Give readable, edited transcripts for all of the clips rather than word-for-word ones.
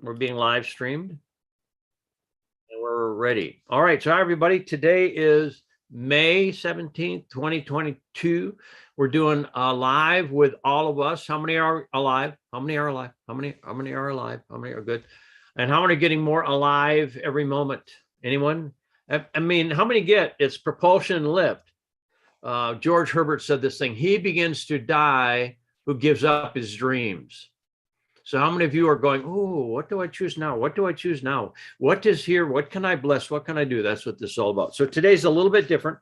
We're being live streamed. And we're ready. All right. So, hi, everybody. Today is May 17th, 2022. We're doing live with all of us. How many are alive? How many are alive? How many are alive? How many are good? And how many are getting more alive every moment? Anyone? I mean, how many get? It's propulsion and lift. George Herbert said this thing: he begins to die who gives up his dreams. So how many of you are going, oh, what do I choose now? What do I choose now? What is here? What can I bless? What can I do? That's what this is all about. So today's a little bit different.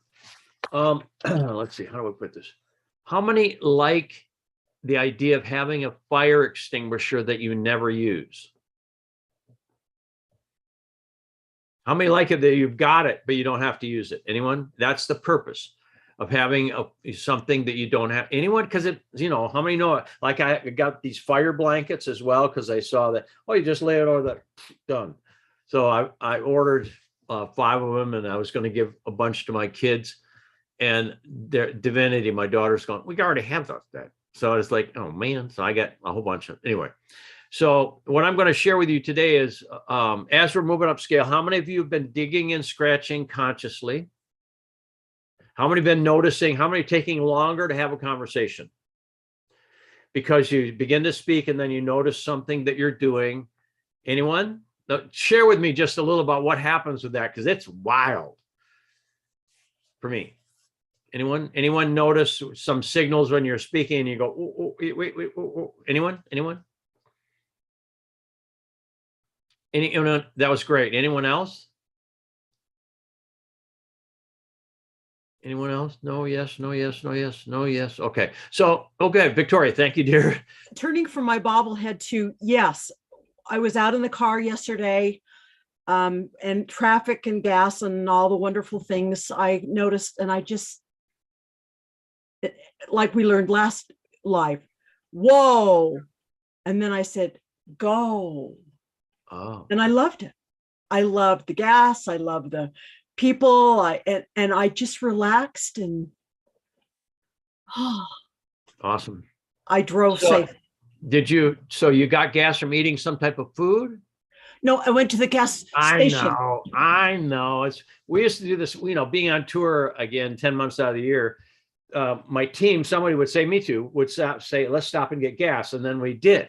Let's see, how do I put this? How many like the idea of having a fire extinguisher that you never use? How many like it that you've got it, but you don't have to use it? Anyone? That's the purpose of having something that you don't have. Anyone? Because it, how many know it? Like I got these fire blankets as well, because I saw that, you just lay it over that, done. So I ordered 5 of them, and I was going to give a bunch to my kids. And their Divinity, my daughter's going, we already have that. So I was like, oh man. So I got a whole bunch of, anyway. So what I'm going to share with you today is, as we're moving up scale, how many of you have been digging and scratching consciously? How many have been noticing? How many are taking longer to have a conversation? Because you begin to speak and then you notice something that you're doing. Anyone? Now, share with me just a little about what happens with that, because it's wild for me. Anyone notice some signals when you're speaking and you go, oh, wait. Oh. Anyone? Anyone? That was great. Anyone else? Anyone else? No, yes, no, yes, no, yes, no, yes. Okay. So, okay, Victoria, thank you, dear. Turning from my bobblehead to, yes, I was out in the car yesterday, and traffic and gas and all the wonderful things I noticed. And I just, like we learned last live, whoa. And then I said, go. Oh. And I loved it. I loved the gas. I loved the people. And I just relaxed and awesome. I drove safe. So you got gas from eating some type of food? No, I went to the gas station. I know. We used to do this, being on tour again, 10 months out of the year. My team, somebody would say, me too, would say, let's stop and get gas. And then we did.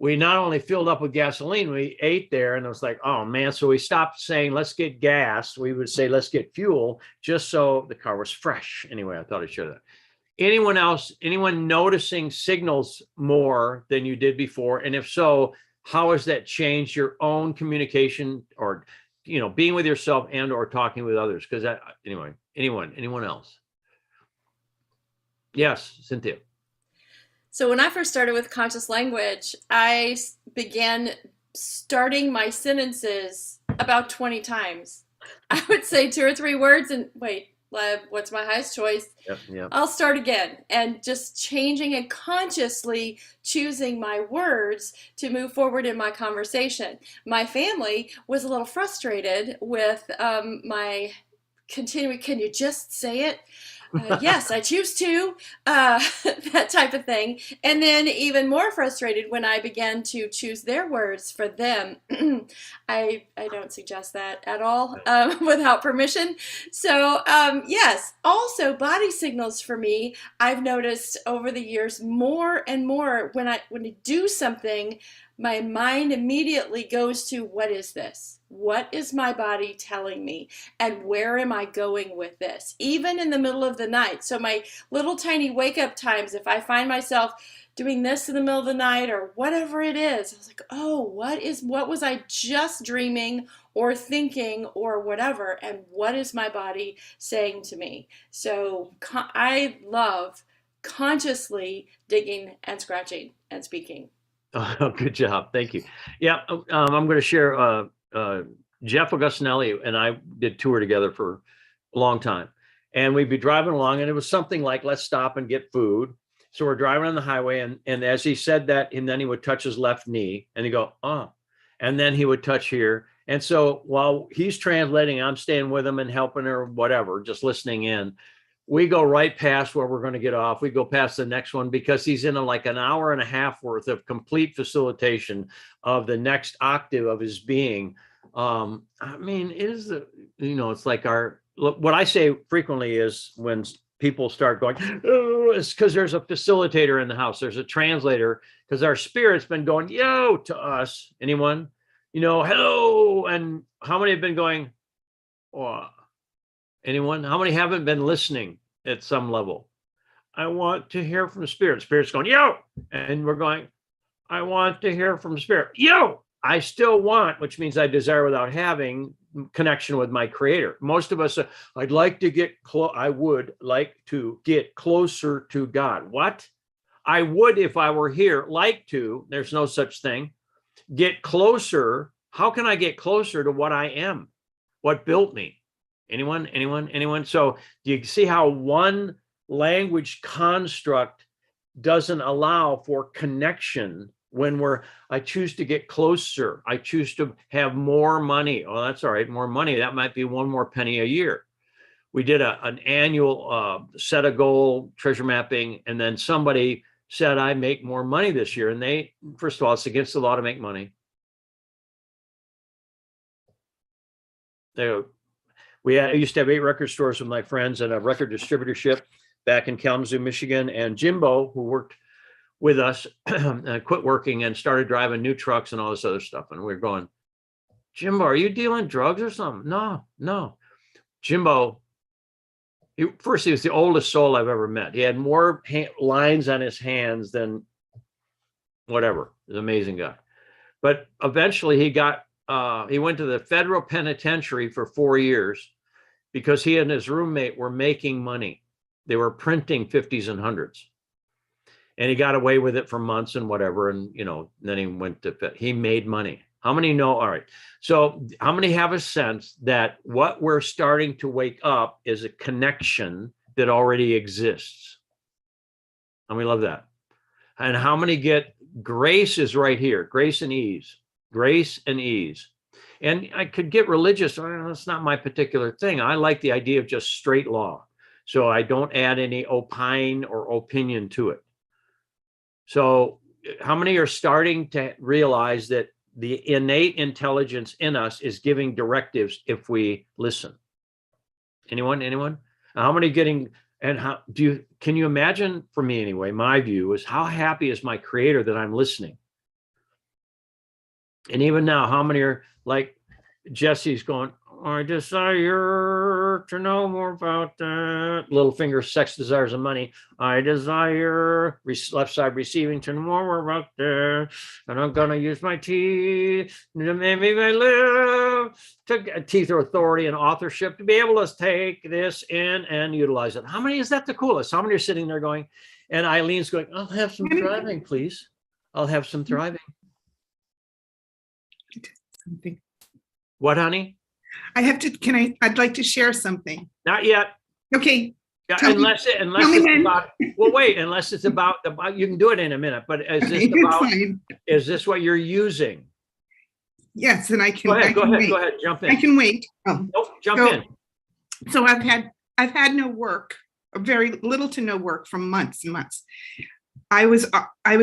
We not only filled up with gasoline, we ate there, and it was like, oh man. So we stopped saying, let's get gas. We would say, let's get fuel, just so the car was fresh. Anyway, I thought I'd share that. Anyone else, anyone noticing signals more than you did before? And if so, how has that changed your own communication, or, being with yourself and or talking with others? Because anyway, anyone else? Yes, Cynthia. So when I first started with conscious language, I began starting my sentences about 20 times. I would say 2 or 3 words and wait, what's my highest choice? Yep. I'll start again, and just changing and consciously choosing my words to move forward in my conversation. My family was a little frustrated with my continuing, can you just say it? Yes, I choose to, that type of thing. And then even more frustrated when I began to choose their words for them. I don't suggest that at all, without permission. So yes, also body signals for me, I've noticed over the years more and more when I do something, my mind immediately goes to, what is this? What is my body telling me? And where am I going with this? Even in the middle of the night. So my little tiny wake up times, if I find myself doing this in the middle of the night or whatever it is, I was like, oh, what was I just dreaming or thinking or whatever? And what is my body saying to me? So I love consciously digging and scratching and speaking. Oh, good job. Thank you. Yeah, I'm going to share. Jeff Augustinelli and I did tour together for a long time, and we'd be driving along, and it was something like, let's stop and get food. So we're driving on the highway, and as he said that, and then he would touch his left knee and he'd go, oh, and then he would touch here. And so while he's translating, I'm staying with him and helping her, whatever, just listening in. we go right past where we're going to get off. We go past the next one because he's in like an hour and a half worth of complete facilitation of the next octave of his being. I mean, it is it's like what I say frequently is when people start going, oh, it's because there's a facilitator in the house. There's a translator because our spirit's been going, yo, to us. Anyone? Hello. And how many have been going, oh, anyone? How many haven't been listening at some level? I want to hear from Spirit. Spirit's going, yo. And we're going, I want to hear from Spirit. Yo, I still want, which means I desire without having connection with my creator. Most of us, I would like to get closer to God. What? I would if I were here, like to, there's no such thing. Get closer. How can I get closer to what I am? What built me? Anyone? So do you see how one language construct doesn't allow for connection when I choose to get closer. I choose to have more money. Oh, that's all right. More money. That might be one more penny a year. We did an annual set a goal treasure mapping. And then somebody said, I make more money this year. And first of all, it's against the law to make money. I used to have 8 record stores with my friends and a record distributorship back in Kalamazoo, Michigan. And Jimbo, who worked with us, quit working and started driving new trucks and all this other stuff. And we're going, Jimbo, are you dealing drugs or something? No. Jimbo, he was the oldest soul I've ever met. He had more lines on his hands than whatever. He's an amazing guy. But eventually he went to the federal penitentiary for 4 years because he and his roommate were making money. They were printing 50s and 100s. And he got away with it for months and whatever. And, then he made money. How many know? All right. So how many have a sense that what we're starting to wake up is a connection that already exists? And we love that. And how many get grace is right here? Grace and ease. Grace and ease. And I could get religious. That's not my particular thing. I like the idea of just straight law. So I don't add any opine or opinion to it. So how many are starting to realize that the innate intelligence in us is giving directives if we listen? Anyone? How many can you imagine, for me anyway, my view is how happy is my creator that I'm listening? And even now, how many are like Jesse's going, I desire to know more about that. Little finger, sex, desires, and money. I desire, left side receiving, to know more about that. And I'm going to use my teeth to make me live. Teeth or authority and authorship to be able to take this in and utilize it. How many is that the coolest? How many are sitting there going, and Eileen's going, I'll have some thriving, please. I'll have some thriving. Something. What, honey? I'd like to share something. Not yet. Okay. Yeah, unless it's about you can do it in a minute, but is this what you're using? Yes, and I can. Go ahead, jump in. I can wait. Jump in. So I've had no work, very little to no work from months and months. I was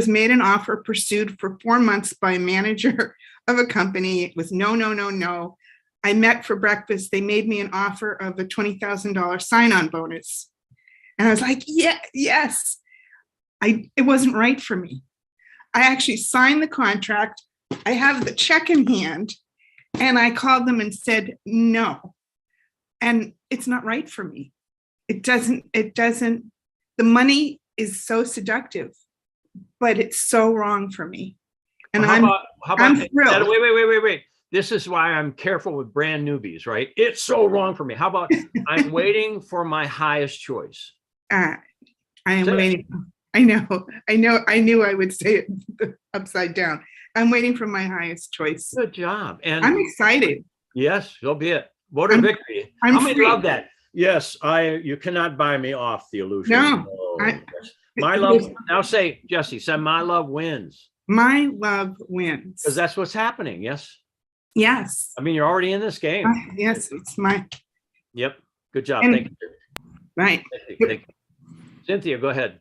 made an offer, pursued for 4 months by a manager of a company. It was no. I met for breakfast. They made me an offer of a $20,000 sign-on bonus. And I was like, yes. It wasn't right for me. I actually signed the contract. I have the check in hand, and I called them and said, no. And it's not right for me. It doesn't, the money is so seductive, but it's so wrong for me. And how about I'm thrilled. Wait. This is why I'm careful with brand newbies, right? It's so wrong for me. How about I'm waiting for my highest choice? I am waiting. I knew I would say it upside down. I'm waiting for my highest choice. Good job. And I'm excited. Yes, so be it. Vote of victory. How many love that? Yes, you cannot buy me off the illusion. No. My love, now say, Jesse, say my love wins. My love wins. Because that's what's happening, yes? Yes. I mean, you're already in this game. Yes, it's my. Yep. Good job. And, thank you. Right. Thank you. Cynthia, go ahead.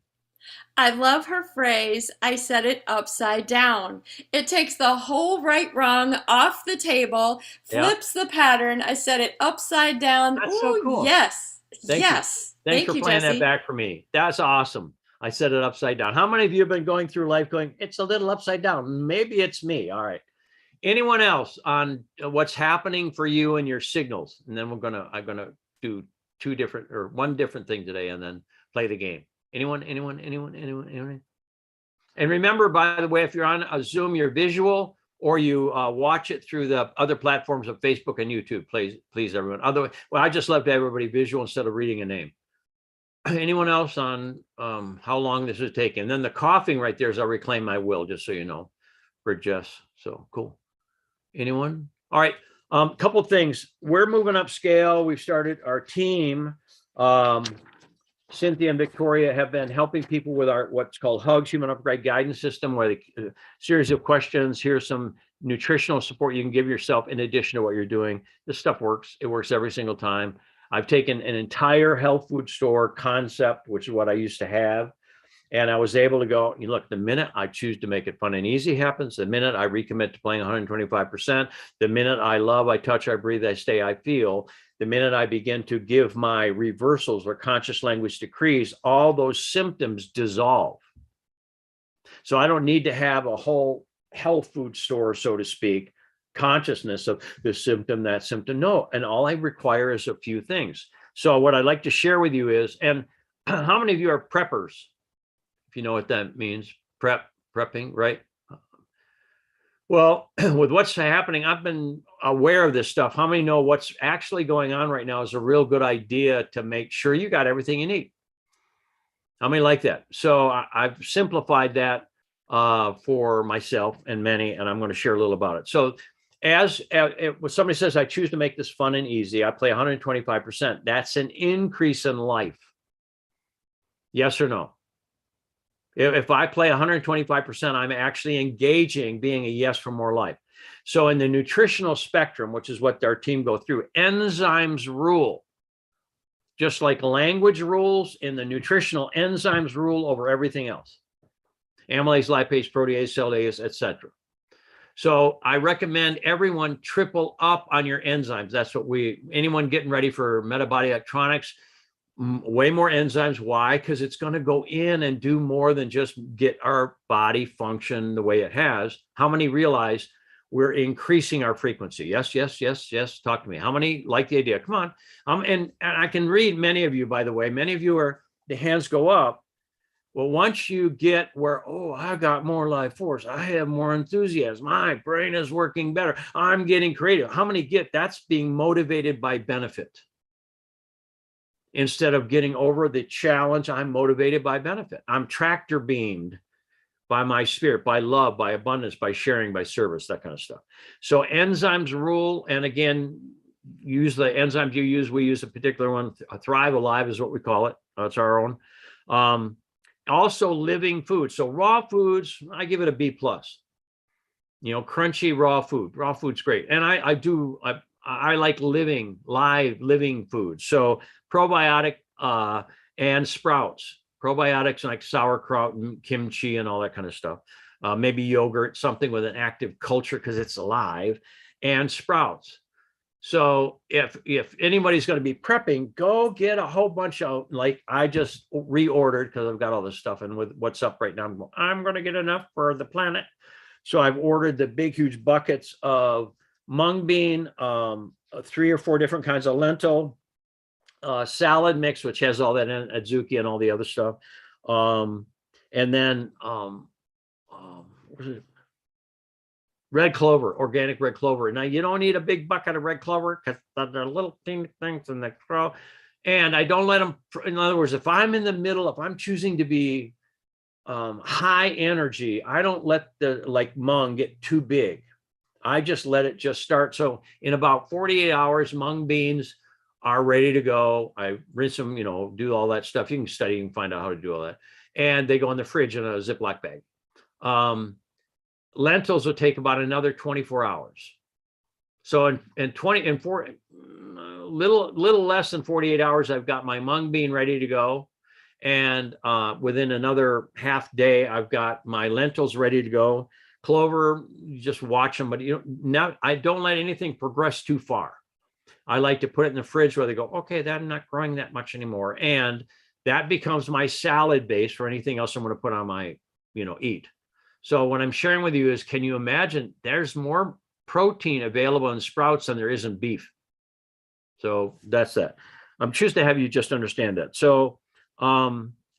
I love her phrase, I said it upside down. It takes the whole right wrong off the table, Yeah. flips the pattern. I said it upside down. That's so Ooh, cool. yes. Thank you. Yes. Thanks Thank for you, playing Jesse. that back for me. That's awesome. I said it upside down. How many of you have been going through life going, it's a little upside down? Maybe it's me. All right. Anyone else on what's happening for you and your signals? And then I'm gonna do one different thing today and then play the game. Anyone? And remember, by the way, if you're on a Zoom, you're visual, or you watch it through the other platforms of Facebook and YouTube. Please, everyone. Otherwise, well, I just love to have everybody visual instead of reading a name. Anyone else on how long this is taking? And then the coughing right there is I'll reclaim my will, just so you know, for Jess. So cool. Anyone? All right. Couple things. We're moving upscale. We've started our team. Cynthia and Victoria have been helping people with our what's called HUGS, Human Upgrade Guidance System, where the series of questions. Here's some nutritional support you can give yourself in addition to what you're doing. This stuff works. It works every single time. I've taken an entire health food store concept, which is what I used to have. And I was able to go, you look, the minute I choose to make it fun and easy happens, the minute I recommit to playing 125%, the minute I love, I touch, I breathe, I stay, I feel, the minute I begin to give my reversals or conscious language decrees, all those symptoms dissolve. So I don't need to have a whole health food store, so to speak, consciousness of this symptom, that symptom. No, and all I require is a few things. So what I'd like to share with you is, and how many of you are preppers? If you know what that means, prepping, right? Well, with what's happening, I've been aware of this stuff. How many know what's actually going on right now is a real good idea to make sure you got everything you need? How many like that? So I've simplified that for myself and many, and I'm going to share a little about it. So when somebody says, I choose to make this fun and easy, I play 125%. That's an increase in life. Yes or no? If I play 125%, I'm actually engaging, being a yes for more life. So in the nutritional spectrum, which is what our team go through, enzymes rule. Just like language rules, in the nutritional, enzymes rule over everything else. Amylase, lipase, protease, cellulase, etc. So I recommend everyone triple up on your enzymes. That's what anyone getting ready for metabolic electronics, way more enzymes. Why? Because it's going to go in and do more than just get our body function the way it has. How many realize we're increasing our frequency? Yes. Talk to me. How many like the idea? Come on. And I can read many of you, by the way. Many of you are, the hands go up. Well, once you get where, oh, I got more life force, I have more enthusiasm, my brain is working better, I'm getting creative. How many get that's being motivated by benefit? Instead of getting over the challenge, I'm motivated by benefit. I'm tractor beamed by my spirit, by love, by abundance, by sharing, by service, that kind of stuff. So enzymes rule. And again, use the enzymes you use. We use a particular one, Thrive Alive is what we call it. That's our own. Also living food. So raw foods, I give it a B+. Crunchy raw food. Raw food's great. And I like live living food. So probiotic and sprouts. Probiotics like sauerkraut and kimchi and all that kind of stuff. Maybe yogurt, something with an active culture because it's alive, and sprouts. So if anybody's going to be prepping, go get a whole bunch of, like I just reordered because I've got all this stuff, and with what's up right now, I'm going to get enough for the planet. So I've ordered the big, huge buckets of mung bean, 3 or 4 different kinds of lentil, salad mix, which has all that in, adzuki and all the other stuff. And then what is it? Red clover, organic red clover. Now you don't need a big bucket of red clover because they're little teeny things in the crow. And I don't let them, in other words, if I'm in the middle, if I'm choosing to be high energy, I don't let the mung get too big. I just let it just start. So in about 48 hours, mung beans are ready to go. I rinse them, do all that stuff. You can study, you can find out how to do all that. And they go in the fridge in a Ziploc bag. Lentils will take about another 24 hours. So in 20 and 4, little less than 48 hours, I've got my mung bean ready to go. And within another half day, I've got my lentils ready to go. Clover, you just watch them, but now I don't let anything progress too far. I like to put it in the fridge where they go, okay, I'm not growing that much anymore. And that becomes my salad base for anything else I'm going to put on my, eat. So what I'm sharing with you is, can you imagine there's more protein available in sprouts than there is in beef? So that's that. I'm choosing to have you just understand that. So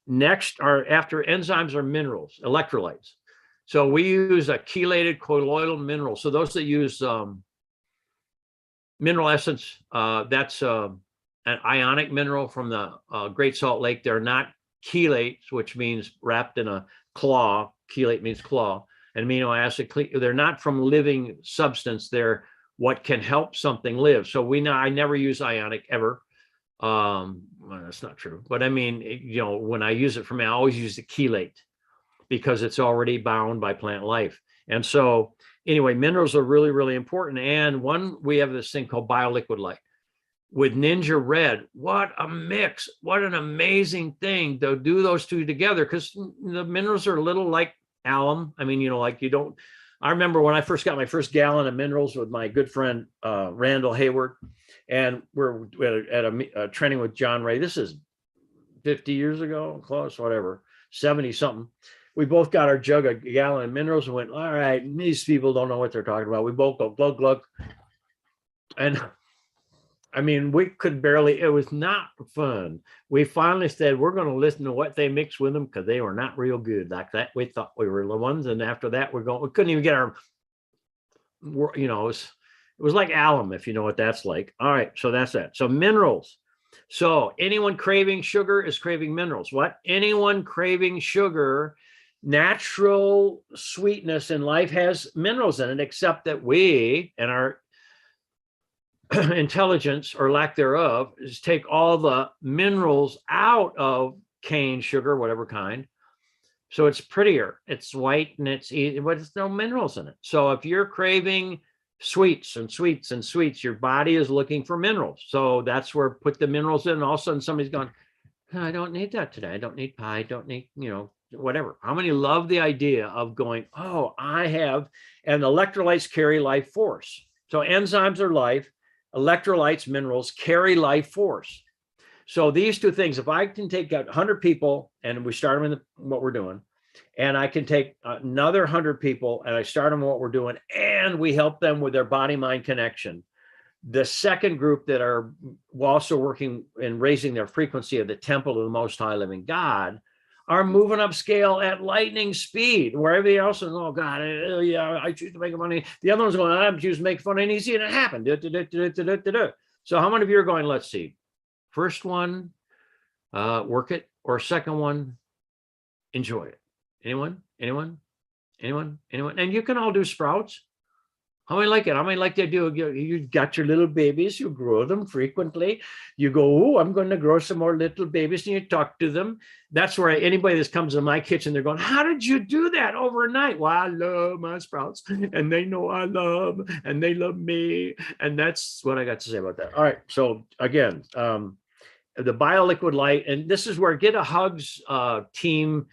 next are after enzymes are minerals, electrolytes. So we use a chelated colloidal mineral. So those that use mineral essence, that's an ionic mineral from the Great Salt Lake. They're not chelates, which means wrapped in a claw. Chelate means claw. And amino acid, they're not from living substance. They're what can help something live. So I never use ionic ever. Well, that's not true. But I mean, when I use it for me, I always use the chelate because it's already bound by plant life. And so anyway, minerals are really, really important. And we have this thing called BioLiquid Light with Ninja Red. What a mix. What an amazing thing to do those two together, because the minerals are a little like alum. I mean, I remember when I first got my first gallon of minerals with my good friend, Randall Hayward, and we're at a training with John Ray. This is 50 years ago, close, whatever, 70 something. We both got our jug, a gallon of minerals, and went, all right, these people don't know what they're talking about. We both go glug, glug. And I mean, we could barely, it was not fun. We finally said, we're going to listen to what they mixed with them because they were not real good like that. We thought we were the ones. And after that, we couldn't even get our, it was like alum, if you know what that's like. All right. So that's that. So minerals. So anyone craving sugar is craving minerals. What? Anyone craving sugar, natural sweetness in life has minerals in it, except that we and our intelligence or lack thereof is take all the minerals out of cane sugar, whatever kind. So it's prettier, it's white, and it's easy, but there's no minerals in it. So if you're craving sweets and sweets and sweets, your body is looking for minerals. So that's where put the minerals in. And all of a sudden somebody's going, I don't need that today. I don't need pie. I don't need, whatever. How many love the idea of going, oh, I have, and electrolytes carry life force. So enzymes are life. Electrolytes, minerals carry life force. So these two things, if I can take 100 people and we start them in what we're doing, and I can take another 100 people and I start them in what we're doing, and we help them with their body-mind connection. The second group that are also working in raising their frequency of the temple of the Most High Living God are moving up scale at lightning speed, where everybody else is, oh God, yeah, I choose to make money. The other one's going, I'm choosing to make fun and easy, and it happened. So how many of you are going, let's see, first one, work it, or second one, enjoy it? Anyone? And you can all do sprouts. How many like it? How many like they do? You got your little babies, you grow them frequently. You go, oh, I'm going to grow some more little babies, and you talk to them. That's where anybody that comes in my kitchen, they're going, how did you do that overnight? Well, I love my sprouts, and they know I love, and they love me. And that's what I got to say about that. All right. So again, the BioLiquid Light, and this is where Get a Hugs team,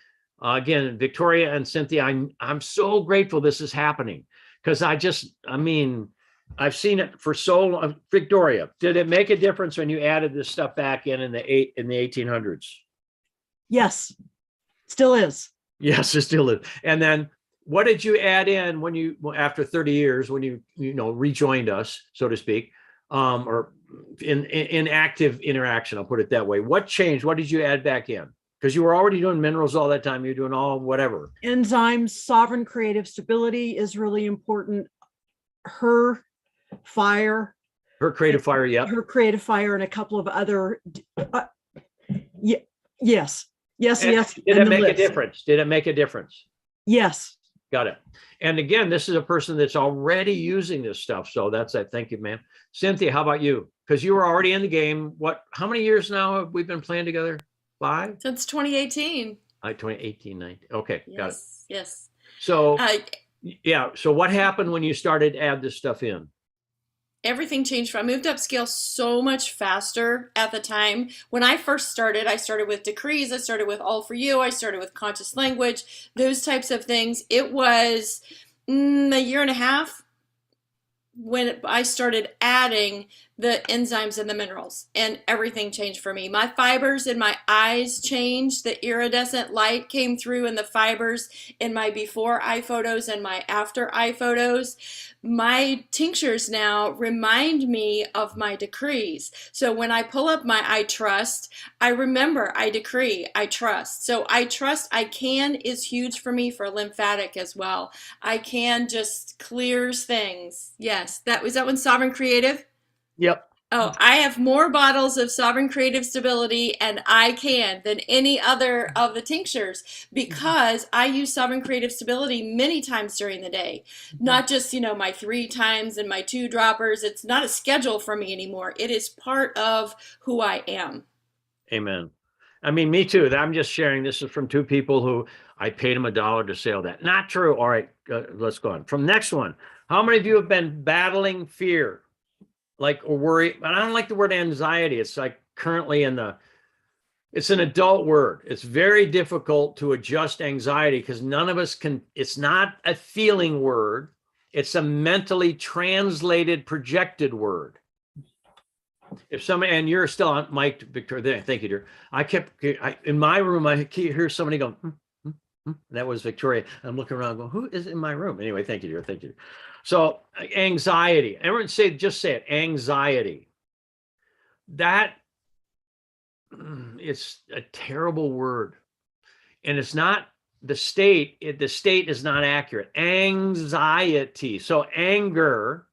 again, Victoria and Cynthia, I'm so grateful this is happening. Because I've seen it for so long. Victoria, did it make a difference when you added this stuff back in the 1800s? Yes, still is. Yes, it still is. And then what did you add in when you, after 30 years, when you rejoined us, so to speak, or in active interaction, I'll put it that way. What changed? What did you add back in? Because you were already doing minerals all that time. You're doing all whatever. Enzymes, sovereign creative stability is really important. Her creative fire, yeah. Her creative fire, and a couple of other. Yes. Did it make a difference? Did it make a difference? Yes. Got it. And again, this is a person that's already using this stuff. So that's it. Thank you, ma'am. Cynthia, how about you? Because you were already in the game. How many years now have we been playing together? 5? Since 2018. 2018, 19. Okay, yes, got it. Yes. So, yeah. So what happened when you started to add this stuff in? everything changed. I moved upscale so much faster at the time. When I first started, I started with decrees. I started with All For You. I started with conscious language, those types of things. It was a year and a half when I started adding the enzymes and the minerals, and everything changed for me. My fibers in my eyes changed. The iridescent light came through in the fibers in my before eye photos and my after eye photos. My tinctures now remind me of my decrees. So when I pull up my I trust, I remember I decree, I trust. So I trust, I can is huge for me for lymphatic as well. I can just clears things. Yes, that was that one, Sovereign Creative. Yep. Oh, I have more bottles of Sovereign Creative Stability and I can than any other of the tinctures, because I use Sovereign Creative Stability many times during the day. Not just, my 3 times and my 2 droppers. It's not a schedule for me anymore. It is part of who I am. Amen. I mean, me too. I'm just sharing. This is from 2 people who I paid them $1 to sell that. Not true. All right, let's go on. From next one. How many of you have been battling fear? Or worry? And I don't like the word anxiety. It's like currently it's an adult word. It's very difficult to adjust anxiety because none of us can. It's not a feeling word. It's a mentally translated, projected word. If somebody, and you're still on mic, Victoria, thank you, dear. In my room, I hear somebody go, That was Victoria. I'm looking around going, who is in my room? Anyway, thank you, dear. Thank you. So anxiety, everyone just say it, anxiety. It's a terrible word. And it's not the state is not accurate. Anxiety. So anger.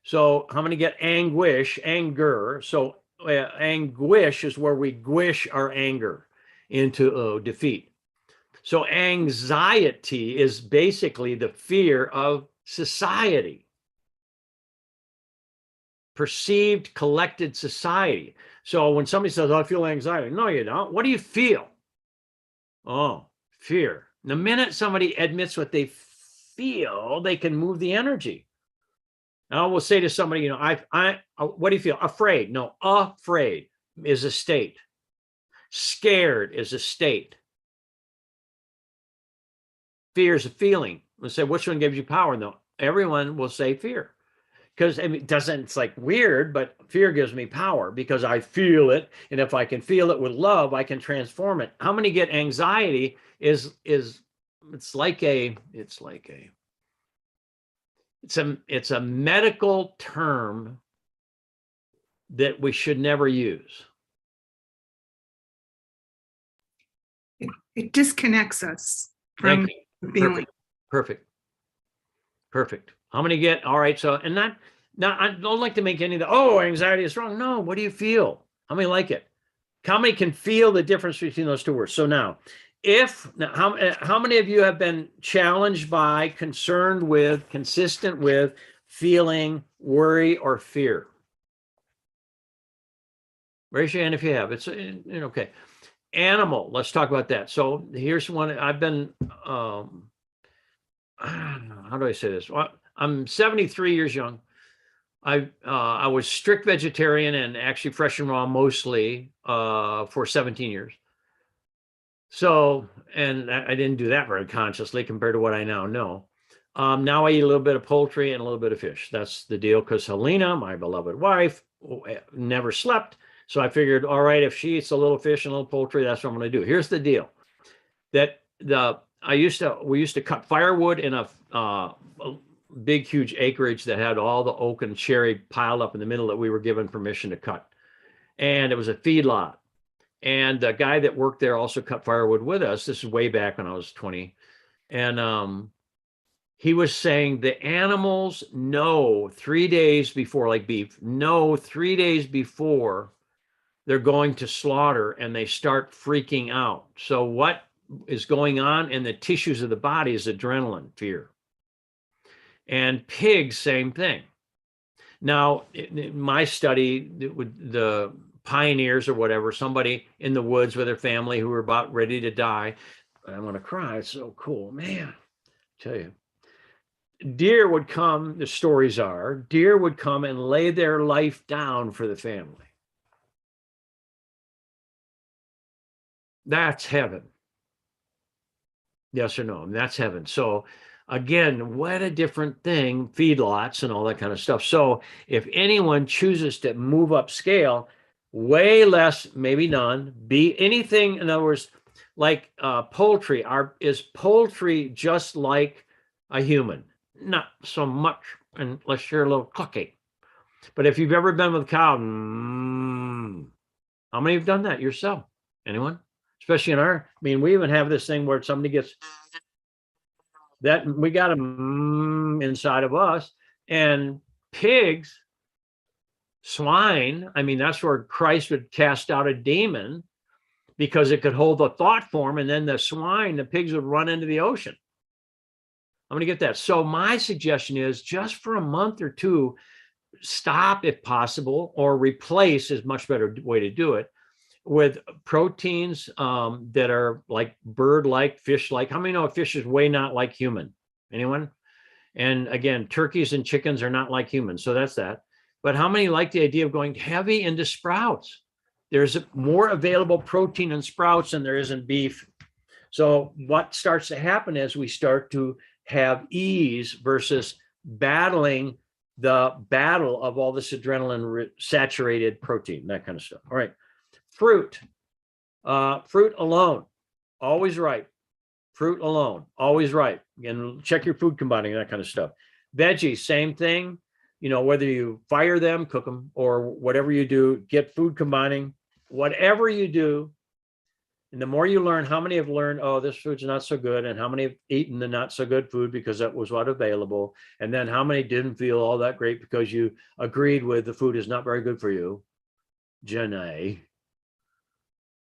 So how many get anguish, anger? So anguish is where we guish our anger into defeat. So anxiety is basically the fear of society, perceived collected society. So when somebody says, I feel anxiety, no, you don't. What do you feel? Oh, fear. The minute somebody admits what they feel, they can move the energy. I will say to somebody, what do you feel? Afraid. No, afraid is a state. Scared is a state. Fear is a feeling. We'll say, which one gives you power? No, everyone will say fear. Because it's like weird, but fear gives me power because I feel it. And if I can feel it with love, I can transform it. How many get anxiety it's a medical term that we should never use. It disconnects us from the feeling. Perfect. How many get, all right, so, and now I don't like to make any of the, anxiety is wrong. No, what do you feel? How many like it? How many can feel the difference between those 2 words? So now, how many of you have been challenged by, concerned with, consistent with feeling worry or fear? Raise your hand if you have. It's okay. Animal, let's talk about that. So here's one. I've been, how do I say this? Well, I'm 73 years young. I was strict vegetarian and actually fresh and raw mostly for 17 years. So, and I didn't do that very consciously compared to what I now know. Now I eat a little bit of poultry and a little bit of fish. That's the deal because Helena, my beloved wife, never slept. So I figured, all right, if she eats a little fish and a little poultry, that's what I'm going to do. Here's the deal. We used to cut firewood in a big, huge acreage that had all the oak and cherry piled up in the middle that we were given permission to cut. And it was a feedlot. And the guy that worked there also cut firewood with us. This is way back when I was 20. And he was saying the animals know 3 days before, like beef, know 3 days before they're going to slaughter and they start freaking out. So what is going on in the tissues of the body is adrenaline, fear. And pigs, same thing. Now, in my study, the pioneers or whatever, somebody in the woods with their family who were about ready to die. I'm going to cry. It's so cool, man. I tell you. deer would come, the stories are, deer would come and lay their life down for the family. That's heaven. Yes or no? And that's heaven. So again, what a different thing, feedlots and all that kind of stuff. So if anyone chooses to move up scale, way less, maybe none, be anything, in other words, like poultry, is poultry just like a human? Not so much, unless you're a little clucky. But if you've ever been with a cow, how many have done that yourself? Anyone? Especially in I mean, we even have this thing where somebody gets that, we got them inside of us. And pigs, swine, I mean, that's where Christ would cast out a demon, because it could hold the thought form, and then the pigs would run into the ocean. I'm going to get that. So my suggestion is, just for a month or two, stop if possible, or replace is much better way to do it, with proteins that are like bird-like, fish-like. How many know a fish is way not like human? Anyone? And again, turkeys and chickens are not like humans. So that's that. But how many like the idea of going heavy into sprouts? There's more available protein in sprouts than there is in beef. So what starts to happen is we start to have ease versus battling the battle of all this adrenaline saturated protein, that kind of stuff. All right. Fruit. Fruit alone, always right. Fruit alone, always right. And check your food combining, that kind of stuff. Veggies, same thing. You know, whether you fire them, cook them, or whatever you do, get food combining. Whatever you do, and the more you learn, how many have learned, oh, this food's not so good, and how many have eaten the not so good food because that was what available, and then how many didn't feel all that great because you agreed with the food is not very good for you. Janae,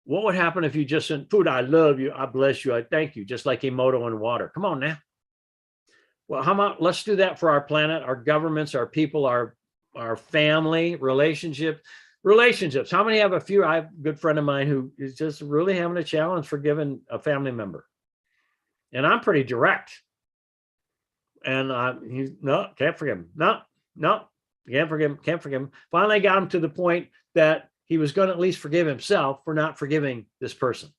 what would happen if you just said, food, I love you, I bless you, I thank you, just like Emoto and water? Come on now. Well, how about, let's do that for our planet, our governments, our people, our family, relationships. How many have a few? I have a good friend of mine who is just really having a challenge forgiving a family member. And I'm pretty direct. And he's, no, can't forgive him. No, can't forgive him. Finally got him to the point that he was going to at least forgive himself for not forgiving this person,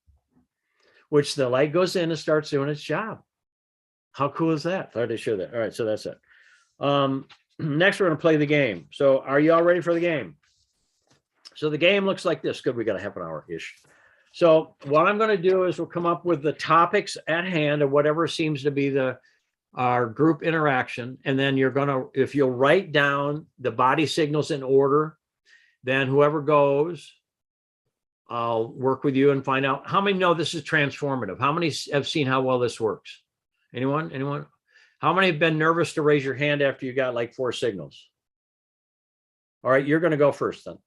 which the light goes in and starts doing its job. How cool is that? Thought I'd show that. All right, so that's it. Next, we're going to play the game. So are you all ready for the game? So the game looks like this. Good, we got a half an hour-ish. So what I'm going to do is we'll come up with the topics at hand of whatever seems to be our group interaction. And then you're going to, if you'll write down the body signals in order, then whoever goes, I'll work with you and find out how many know this is transformative. How many have seen how well this works? Anyone? How many have been nervous to raise your hand after you got like 4 signals? All right, you're going to go first then.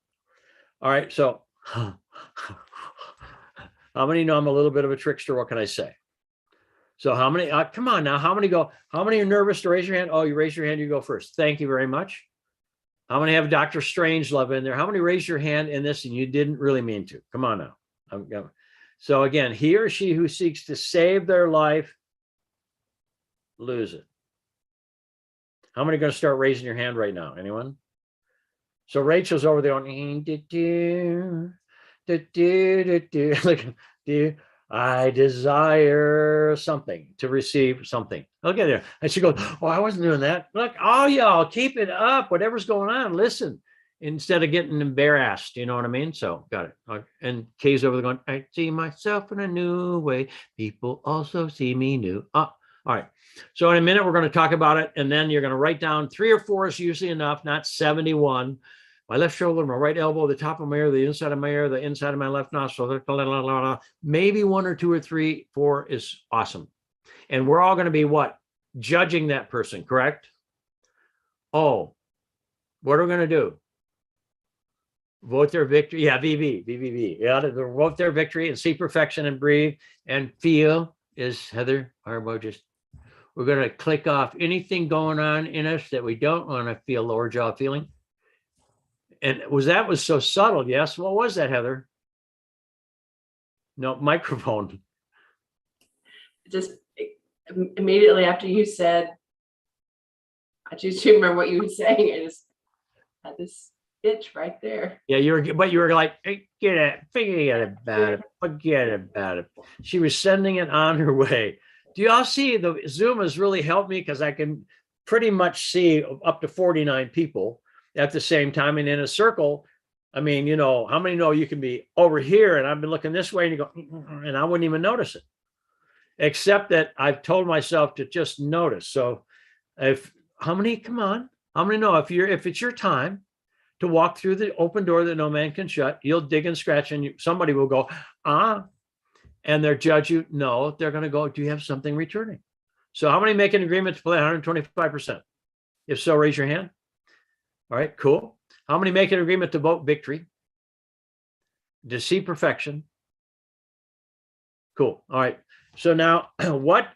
All right, so how many know I'm a little bit of a trickster? What can I say? So how many, come on now, how many are nervous to raise your hand? Oh, you raise your hand, you go first. Thank you very much. How many have Dr. Strangelove in there? How many raise your hand in this and you didn't really mean to? Come on now. So again, he or she who seeks to save their life, lose it. How many are going to start raising your hand right now? Anyone? So Rachel's over there on, I desire something, to receive something. Look at there. And she goes, oh, I wasn't doing that. Look, all y'all, keep it up. Whatever's going on, listen, instead of getting embarrassed. You know what I mean? So got it. And Kay's over there going, I see myself in a new way. People also see me new. All right. So in a minute, we're going to talk about it. And then you're going to write down 3 or 4 is usually enough, not 71. My left shoulder, my right elbow, the top of my ear, the inside of my ear, the inside of my left nostril, maybe 1 or 2 or 3, 4 is awesome. And we're all going to be what? Judging that person, correct? Oh, what are we going to do? Vote their victory. Yeah, VV. Yeah, vote their victory and see perfection and breathe and feel is Heather Harbaugh just. We're going to click off anything going on in us that we don't want to feel, lower jaw feeling. And that was so subtle. Yes. What was that, Heather? No, microphone. Just immediately after you said I just remember what you were saying. I just had this itch right there. Yeah, you were like, hey, forget about it. She was sending it on her way. Do y'all see the Zoom has really helped me because I can pretty much see up to 49 people at the same time. And in a circle, I mean, you know, how many know you can be over here and I've been looking this way and you go, and I wouldn't even notice it, except that I've told myself to just notice. So how many know if it's your time to walk through the open door that no man can shut, you'll dig and scratch and somebody will go, and they'll judge you. No, they're going to go, do you have something returning? So how many make an agreement to play 125%? If so, raise your hand. All right, cool. How many make an agreement to vote victory? To see perfection? Cool. All right. So now what,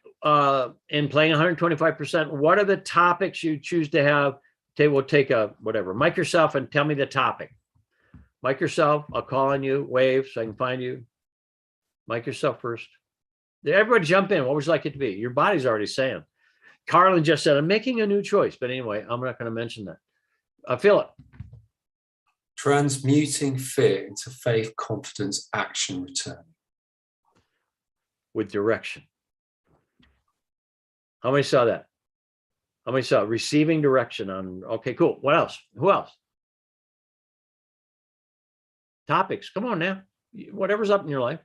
in playing 125%, what are the topics you choose to have? We'll take a whatever. Mic yourself and tell me the topic. Mic yourself. I'll call on you. Wave so I can find you. Mic yourself first. Everybody jump in. What would you like it to be? Your body's already saying. Carlin just said, I'm making a new choice. But anyway, I'm not going to mention that. I feel it. Transmuting fear into faith, confidence, action, return. With direction. How many saw that? How many saw receiving direction on? Okay, cool. What else? Who else? Topics. Come on now. Whatever's up in your life.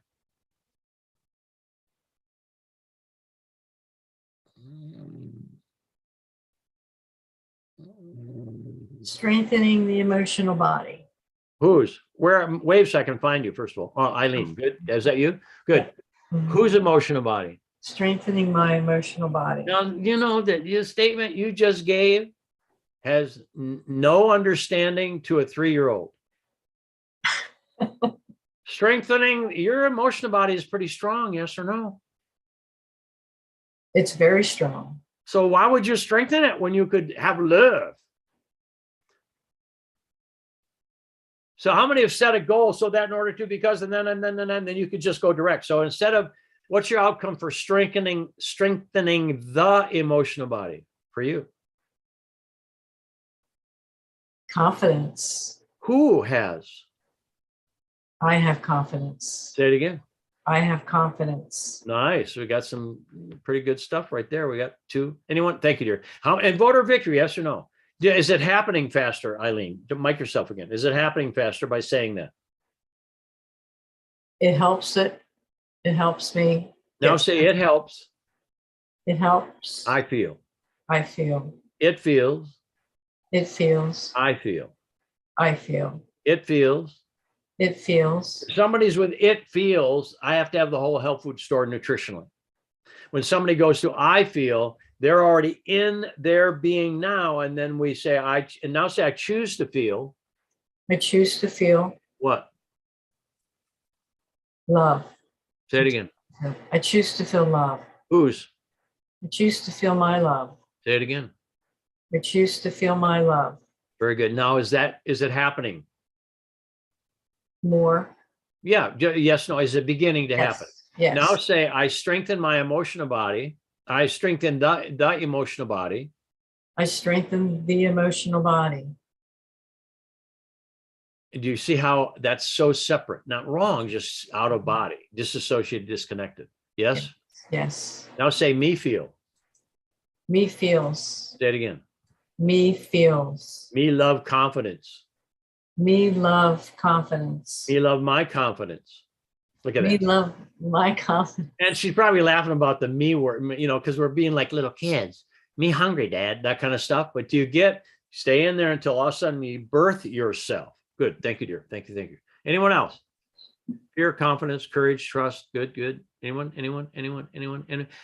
Strengthening the emotional body. Who's? Where? Wave so I can find you, first of all. Oh, Eileen. Good. Is that you? Good. Mhm. Whose emotional body? Strengthening my emotional body. Now, you know that your statement you just gave has no understanding to a 3-year-old. Strengthening your emotional body is pretty strong, yes or no? It's very strong. So why would you strengthen it when you could have love? So how many have set a goal so that in order to, because, and then you could just go direct. So instead of, what's your outcome for strengthening the emotional body for you? Confidence. Who has? I have confidence. Say it again. I have confidence. Nice. We got some pretty good stuff right there. We got 2. Anyone? Thank you, dear. And voter victory, yes or no? Is it happening faster, Eileen? Mic yourself again. Is it happening faster by saying that? It helps me. Now say it helps. It helps. I feel. I feel. It feels. It feels. I feel. I feel. It feels. It feels. If somebody's with it feels, I have to have the whole health food store nutritionally. When somebody goes to I feel, they're already in their being now. And then we say, I choose to feel. I choose to feel What? love. Say it again. I choose to feel love. Whose? I choose to feel my love. Say it again. I choose to feel my love. Very good. Now, is it happening? More. Yeah. Yes. No. Is it beginning to happen? Yes. Now say, I strengthen my emotional body. I strengthen the emotional body. I strengthen the emotional body. Do you see how that's so separate? Not wrong, just out of body, disassociated, disconnected. Yes? Yes. Now say me feel. Me feels. Say it again. Me feels. Me love confidence. Me love confidence. Me love my confidence. Look at Me that. love my confidence. And she's probably laughing about the me word, you know, because we're being like little kids. Me hungry, Dad, that kind of stuff. But do you stay in there until all of a sudden you birth yourself. Good. Thank you, dear. Thank you. Thank you. Anyone else? Fear, confidence, courage, trust. Good. Anyone?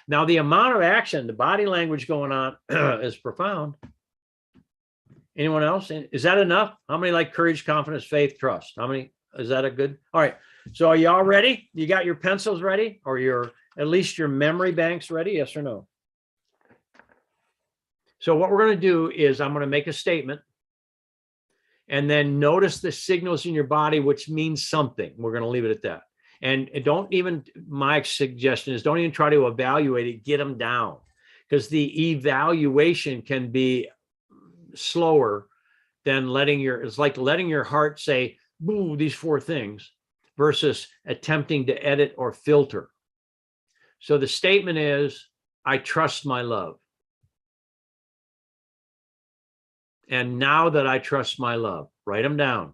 Now, the amount of action, the body language going on is profound. Anyone else? Is that enough? How many like courage, confidence, faith, trust? How many? Is that a good? All right. So are y'all ready? You got your pencils ready, or at least your memory banks ready? Yes or no? So what we're going to do is I'm going to make a statement. And then notice the signals in your body, which means something. We're going to leave it at that. And my suggestion is don't even try to evaluate it, get them down. Because the evaluation can be slower than it's like letting your heart say, boo, these 4 things versus attempting to edit or filter. So the statement is, I trust my love. And now that I trust my love, write them down.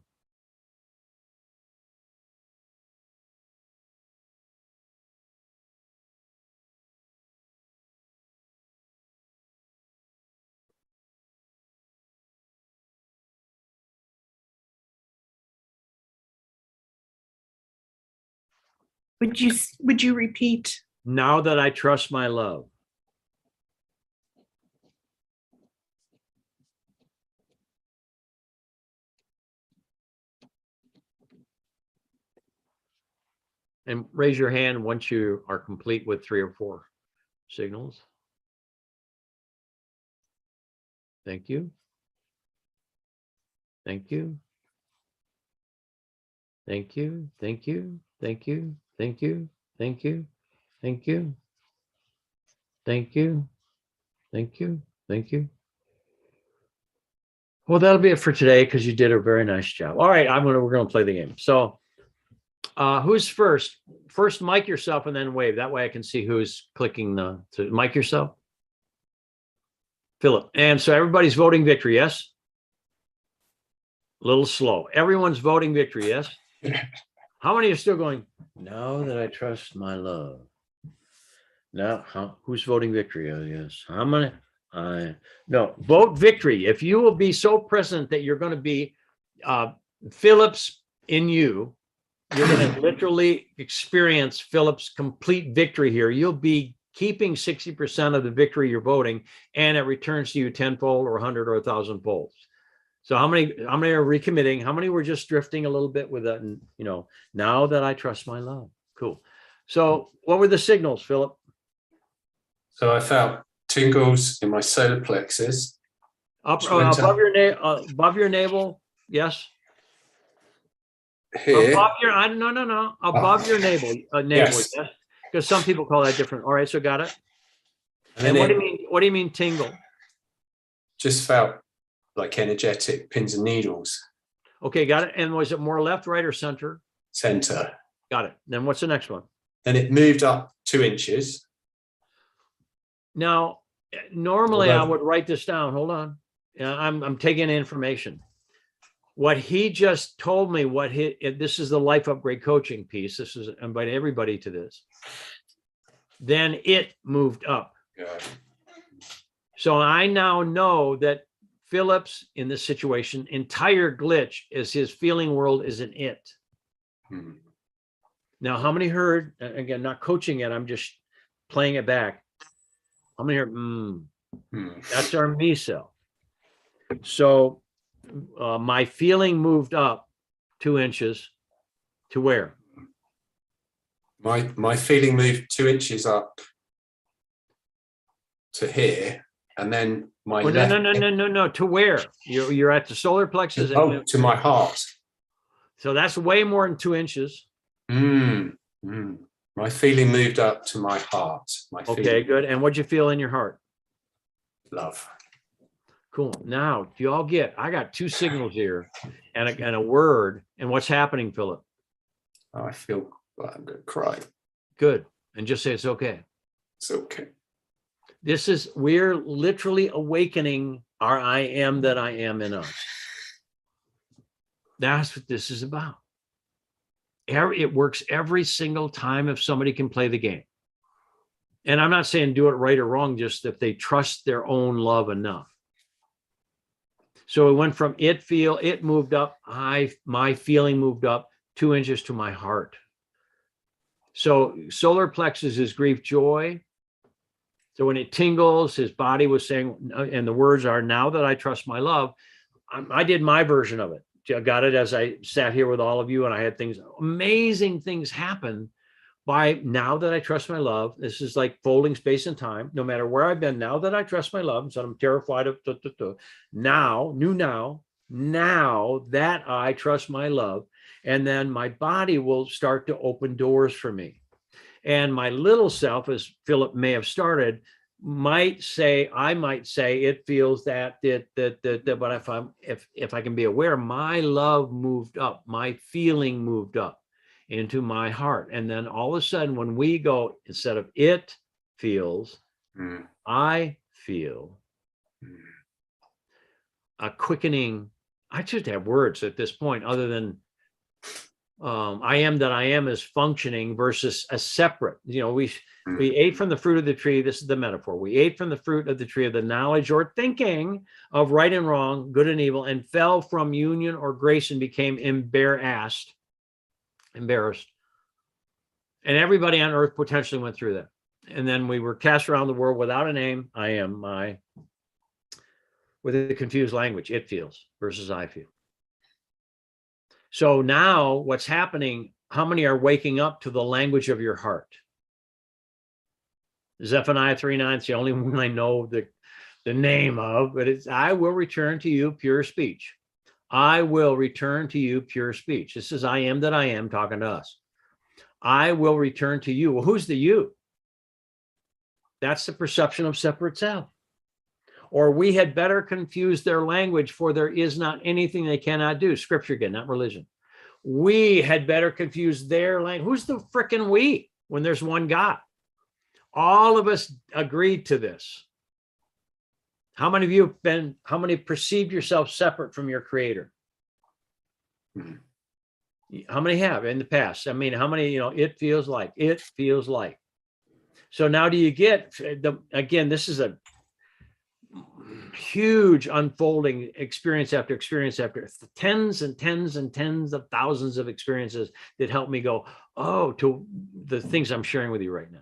Would you repeat? Now that I trust my love. And raise your hand once you are complete with 3 or 4 signals. Thank you. Thank you. Thank you. Thank you. Thank you. Thank you. Thank you. Thank you. Thank you. Thank you. Thank you. Well, that'll be it for today because you did a very nice job. All right, we're gonna play the game. So who's first? First, mic yourself and then wave. That way I can see who's clicking to mic yourself. Philip. And so everybody's voting victory, yes? A little slow. Everyone's voting victory, yes? How many are still going, now that I trust my love? Now, who's voting victory? Oh, yes. How many? No, vote victory. If you will be so present that you're going to be Philip's in you, you're going to literally experience Philip's complete victory here. You'll be keeping 60% of the victory you're voting, and it returns to you tenfold or 100 or 1,000 fold. So how many are recommitting? How many were just drifting a little bit with that? And now that I trust my love. Cool. So what were the signals, Philip? So I felt tingles in my solar plexus. Above your navel. Yes. Here. Above your above your navel. Yes. Because some people call that different. All right, so got it. And what do you mean? What do you mean tingle? Just felt like energetic pins and needles. Okay, got it. And was it more left, right, or center? Center. Got it. Then what's the next one? Then it moved up 2 inches. Now, normally I would write this down. Hold on. I'm taking information. What he just told me, this is the life upgrade coaching piece. This is, I invite everybody to this. Then it moved up. Yeah. So I now know that Philip's in this situation, entire glitch is his feeling world is an it. Hmm. Now, how many heard, again, not coaching it, I'm just playing it back. How many heard, That's our me cell. So my feeling moved up 2 inches to where? My feeling moved 2 inches up to here, and then my no. To where? You're at the solar plexus. To my heart. So that's way more than 2 inches. My feeling moved up to my heart. Okay, good. And what'd you feel in your heart? Love. Cool. Now, do you all get? I got 2 signals here, and a word. And what's happening, Philip? Oh, I feel like I'm going to cry. Good. And just say it's okay. It's okay. We're literally awakening our I am that I am in us. That's what this is about. It works every single time if somebody can play the game. And I'm not saying do it right or wrong, just if they trust their own love enough. So it went from it moved up, my feeling moved up 2 inches to my heart. So solar plexus is grief, joy. So when it tingles, his body was saying, and the words are, now that I trust my love, I did my version of it. I got it as I sat here with all of you, and I had amazing things happen by now that I trust my love. This is like folding space and time, no matter where I've been. Now that I trust my love, so I'm terrified of now that I trust my love, and then my body will start to open doors for me. And my little self, as Philip may have started, might say, I might say it feels that, but if I can be aware, my love moved up, my feeling moved up into my heart. And then all of a sudden, when we go, instead of it feels, I feel a quickening. I just have words at this point other than I am that I am is functioning versus a separate. We ate from the fruit of the tree. This is the metaphor. We ate from the fruit of the tree of the knowledge or thinking of right and wrong, good and evil, and fell from union or grace and became embarrassed. And everybody on earth potentially went through that. And then we were cast around the world without a name. I am, with a confused language. It feels versus I feel. So now what's happening, how many are waking up to the language of your heart? Zephaniah 3:9, it's the only one I know the name of, but it's, I will return to you pure speech. I will return to you pure speech. This is I am that I am talking to us. I will return to you. Well, who's the you? That's the perception of separate self. Or we had better confuse their language, for there is not anything they cannot do. Scripture again, not religion. We had better confuse their language. Who's the frickin' we when there's one God? All of us agreed to this. How many of you how many perceived yourself separate from your creator? How many have in the past? I mean, how many, it feels like. So now do you get, again, this is a huge unfolding experience after tens and tens and tens of thousands of experiences that help me go, to the things I'm sharing with you right now.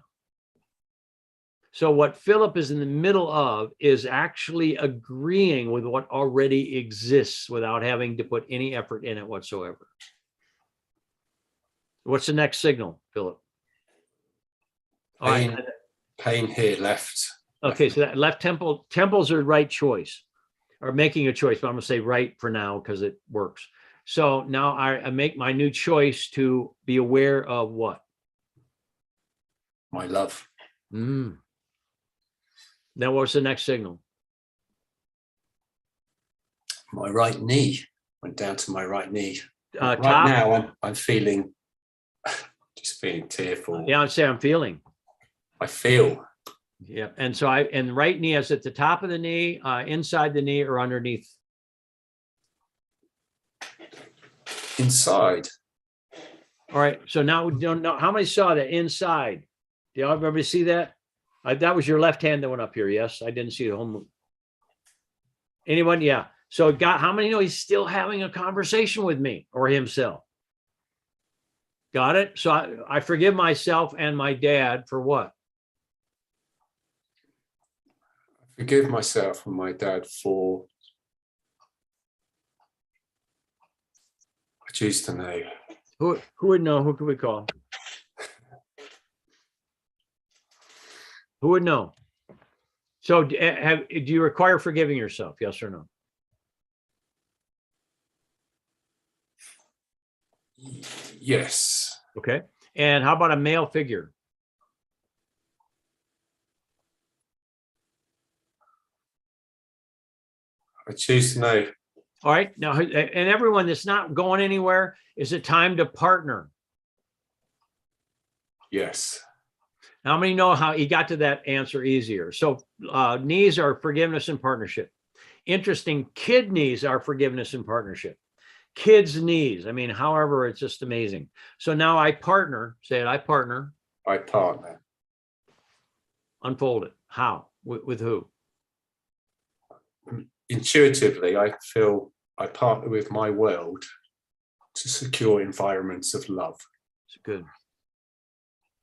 So what Philip is in the middle of is actually agreeing with what already exists without having to put any effort in it whatsoever. What's the next signal, Philip? Pain here, left. Okay, so that left temples are right choice, or making a choice, but I'm going to say right for now because it works. So now I make my new choice to be aware of what? My love. Now what's the next signal? My right knee. Went down to my right knee. Right Top. now I'm feeling, just feeling tearful. Yeah, I'd say I'm feeling. I feel. Yeah, and so and right knee is at the top of the knee, inside the knee, or underneath? Inside. All right, so now we don't know how many saw that inside. Do y'all ever see that? That was your left hand that went up here. Yes, I didn't see the whole move. Anyone? Yeah. So how many know he's still having a conversation with me or himself? Got it? So I forgive myself and my dad for what? I forgive myself and my dad for, I choose to know. Who would know? Who could we call? Who would know? So do you require forgiving yourself? Yes or no? Yes. Okay. And how about a male figure? I choose to know. All right. Now, and everyone that's not going anywhere, is it time to partner? Yes. How many know how he got to that answer easier? So knees are forgiveness and partnership. Interesting. Kidneys are forgiveness and partnership. Kids' knees. I mean, however, it's just amazing. So now I partner. Say it. I partner. I partner. Unfold it. How? With who? Intuitively, I feel I partner with my world to secure environments of love. It's good.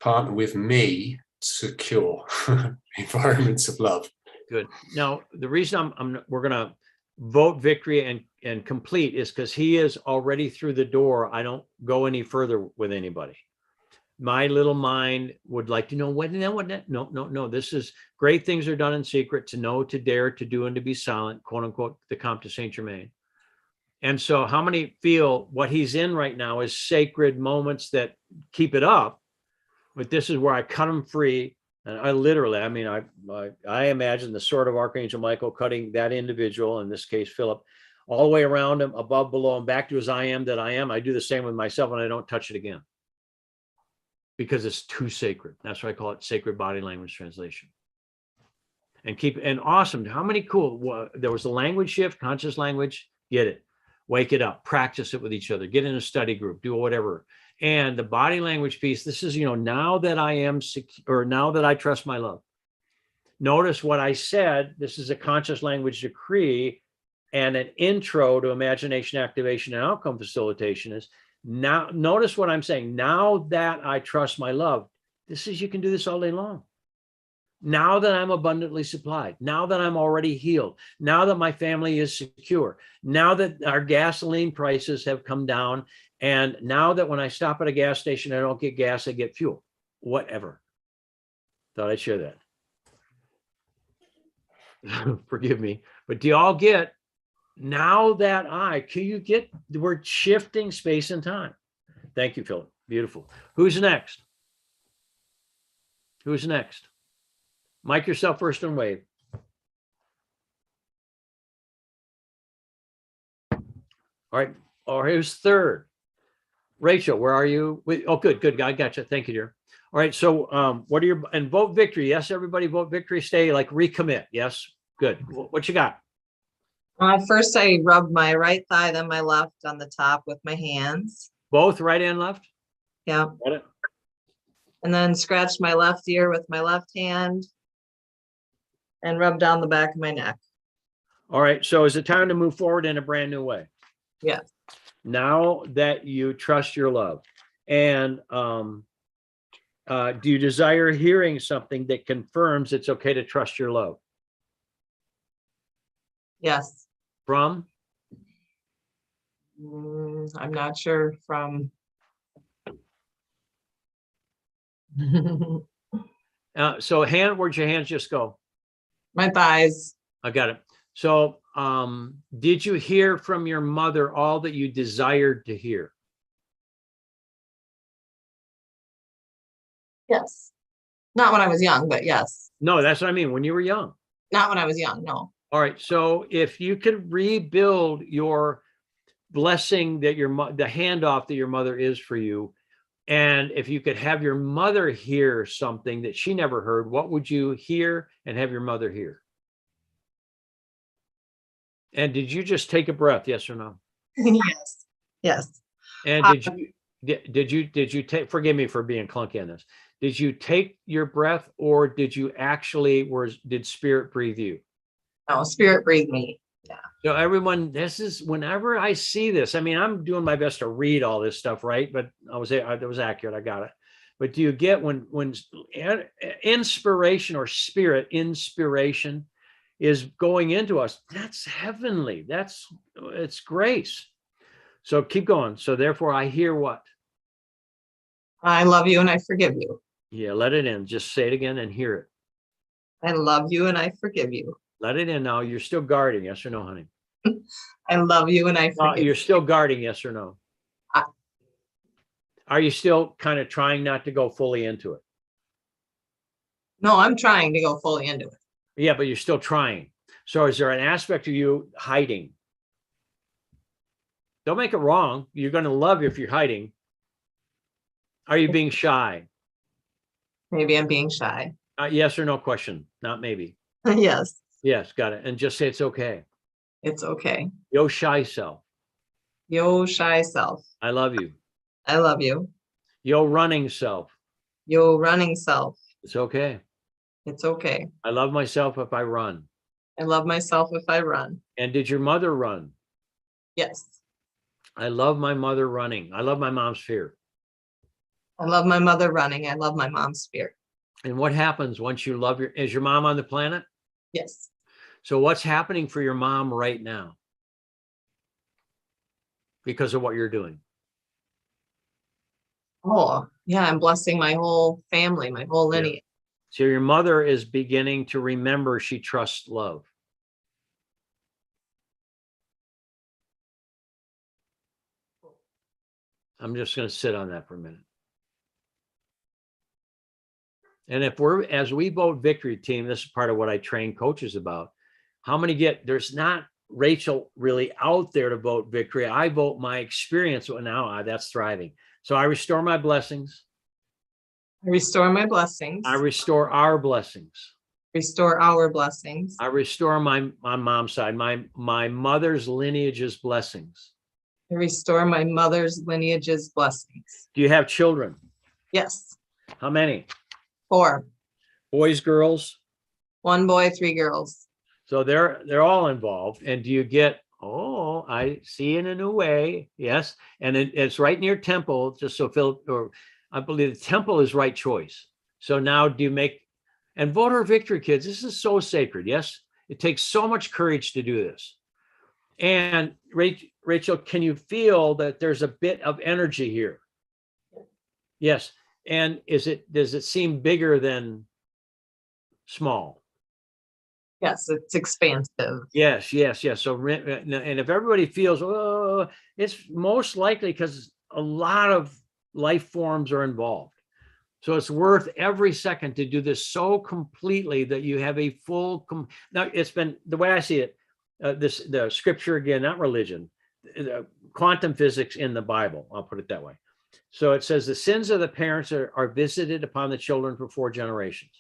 Partner with me to secure environments of love. Good. Now, the reason we're going to vote victory and complete is because he is already through the door. I don't go any further with anybody. My little mind would like to know what. No. This is great things are done in secret, to know, to dare, to do, and to be silent, quote unquote, the Comte de Saint Germain. And so how many feel what he's in right now is sacred moments that keep it up? But this is where I cut him free And I literally, I mean, I imagine the sword of Archangel Michael cutting that individual, in this case, Philip, all the way around him, above, below, and back to his I am that I am. I do the same with myself, and I don't touch it again because it's too sacred. That's why I call it sacred body language translation. And awesome. How many cool, there was a language shift, conscious language, get it, wake it up, practice it with each other, get in a study group, do whatever. And the body language piece, this is, now that I am secure, or now that I trust my love. Notice what I said. This is a conscious language decree, and an intro to imagination activation and outcome facilitation is now. Notice what I'm saying. Now that I trust my love, this is, you can do this all day long. Now that I'm abundantly supplied, now that I'm already healed, now that my family is secure, now that our gasoline prices have come down, and now that when I stop at a gas station, I don't get gas, I get fuel, whatever. Thought I'd share that. Forgive me, but do y'all get, now that can you get, we're shifting space and time. Thank you, Philip. Beautiful. Who's next? Who's next? Mic yourself first and wave. All right. Or who's third? Rachel, where are you? Oh, good. I got you. Thank you, dear. All right. So what are your, and vote victory. Yes, everybody vote victory. Stay, like, recommit. Yes. Good. What you got? First, I rubbed my right thigh, then my left on the top with my hands. Both right and left? Yeah. Got it. And then scratched my left ear with my left hand and rubbed down the back of my neck. All right. So is it time to move forward in a brand new way? Yes. Now that you trust your love, and do you desire hearing something that confirms it's okay to trust your love? Yes. From? I'm not sure from. So where'd your hands just go? My thighs. I got it. So did you hear from your mother all that you desired to hear? Yes. Not when I was young, but yes. No, that's what I mean. When you were young. Not when I was young, no. All right. So if you could rebuild your blessing that the handoff that your mother is for you, and if you could have your mother hear something that she never heard, what would you hear and have your mother hear? And did you just take a breath? Yes or no? Yes. Yes. And did you take, forgive me for being clunky on this. Did you take your breath, or did you actually, did spirit breathe you? No, spirit breathed me. Yeah. So everyone, this is, whenever I see this, I mean, I'm doing my best to read all this stuff, right? But that was accurate. I got it. But do you get when inspiration or spirit inspiration is going into us? That's heavenly. It's grace. So keep going. So therefore, I hear what? I love you and I forgive you. Yeah, let it in. Just say it again and hear it. I love you and I forgive you. Let it in now. You're still guarding, yes or no, honey? I love you and I forgive You're you. still guarding, yes or no? Are you still kind of trying not to go fully into it? No, I'm trying to go fully into it. Yeah, but you're still trying. So is there an aspect of you hiding? Don't make it wrong. You're going to love you if you're hiding. Are you being shy? Maybe I'm being shy. Yes or no question, not maybe. Yes. Yes, got it. And just say it's okay. It's okay. Yo, shy self. Yo, shy self. I love you. I love you. Yo, running self. Yo, running self. It's okay. It's okay. I love myself if I run. I love myself if I run. And did your mother run? Yes. I love my mother running. I love my mom's fear. I love my mother running. I love my mom's spirit. And what happens once you love is your mom on the planet? Yes. So what's happening for your mom right now? Because of what you're doing. Oh, yeah. I'm blessing my whole family, my whole lineage. Yeah. So your mother is beginning to remember she trusts love. I'm just going to sit on that for a minute. And as we vote victory team, this is part of what I train coaches about. How many there's not Rachel really out there to vote victory. I vote my experience. Well, now that's thriving. So I restore my blessings. I restore my blessings. I restore our blessings. Restore our blessings. I restore on mom's side, my mother's lineage's blessings. I restore my mother's lineage's blessings. Do you have children? Yes. How many? 4. Boys, girls? 1 boy, 3 girls. So they're all involved. And do you get, oh, I see in a new way. Yes. And it's right near temple, just so Phil, or I believe the temple is right choice. So now do you make, and voter victory, kids, this is so sacred. Yes. It takes so much courage to do this. And Rachel, can you feel that there's a bit of energy here? Yes. And does it seem bigger than small? Yes, it's expansive. Yes. So, and if everybody feels, oh, it's most likely because a lot of life forms are involved. So it's worth every second to do this so completely that you have a full. Now it's been the way I see it. The scripture again, not religion, quantum physics in the Bible. I'll put it that way. So it says the sins of the parents are visited upon the children for 4 generations.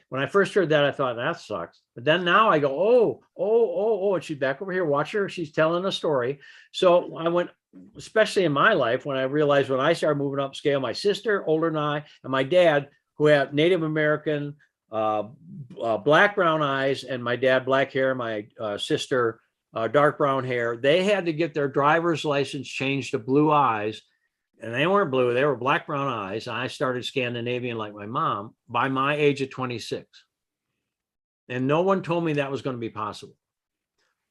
When I first heard that, I thought that sucks. But then now I go, oh, and she's back over here. Watch her. She's telling a story. So I went, especially in my life, when I realized when I started moving upscale, my sister, older than I, and my dad, who had Native American, black brown eyes, and my dad, black hair, my sister, dark brown hair, they had to get their driver's license changed to blue eyes. And they weren't blue, they were black, brown eyes. I started Scandinavian like my mom by my age of 26. And no one told me that was going to be possible.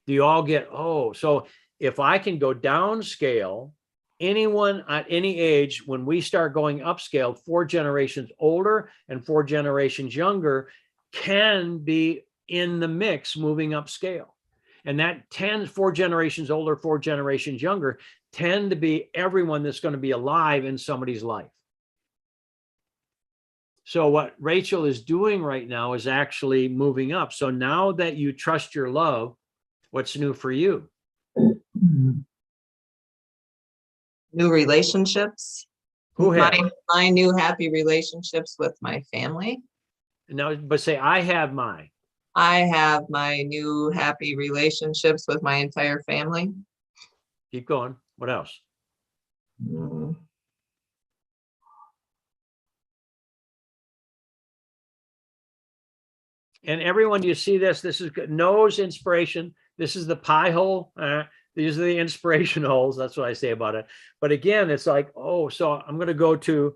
Do you all get, so if I can go downscale, anyone at any age, when we start going upscale, 4 generations older and 4 generations younger can be in the mix moving upscale. And that 4 generations older, 4 generations younger tend to be everyone that's going to be alive in somebody's life. So what Rachel is doing right now is actually moving up. So now that you trust your love, what's new for you? New relationships. Who has? My new happy relationships with my family. No, but say, I have my. I have my new happy relationships with my entire family. Keep going. What else? Mm. And everyone, you see this? This is nose inspiration. This is the pie hole. These are the inspiration holes. That's what I say about it. But again, it's like, so I'm going to go to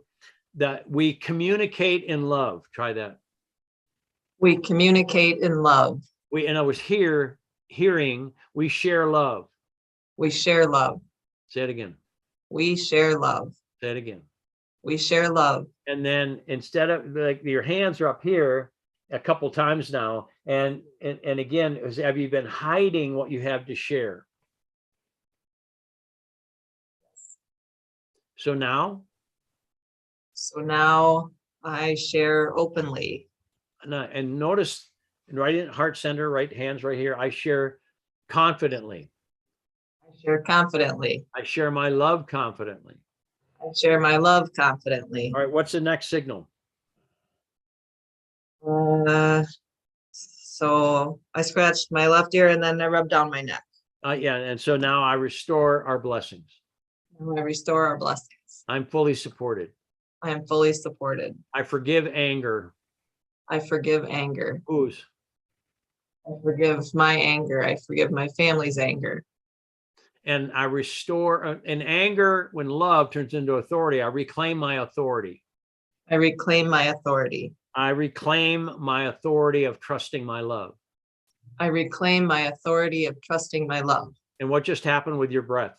that. We communicate in love. Try that. We communicate in love. And I was hearing, we share love. We share love. Say it again. We share love. Say it again. We share love. And then instead of like your hands are up here a couple times now. And again, have you been hiding what you have to share? So now I share openly. And notice, right in heart center, right hands right here, I share confidently. I share confidently. I share my love confidently. I share my love confidently. All right, what's the next signal? So I scratched my left ear and then I rubbed down my neck. Yeah, and so now I restore our blessings. I restore our blessings. I'm fully supported. I am fully supported. I forgive anger. I forgive anger. Whose? I forgive my anger. I forgive my family's anger. And I restore, and anger, when love turns into authority, I reclaim my authority. I reclaim my authority. I reclaim my authority of trusting my love. I reclaim my authority of trusting my love. And what just happened with your breath?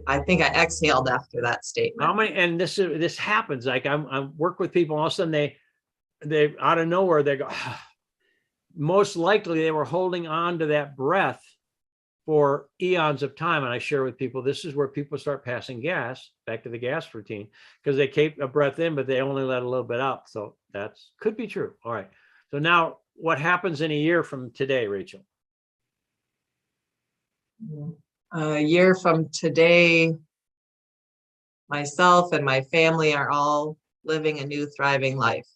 I think I exhaled after that statement. How many, and this happens, like I work with people, all of a sudden they out of nowhere, they go, most likely they were holding on to that breath for eons of time. And I share with people, this is where people start passing gas, back to the gas routine, because they keep a breath in, but they only let a little bit out. So that's could be true. All right. So now what happens in a year from today, Rachel? A year from today, myself and my family are all living a new thriving life.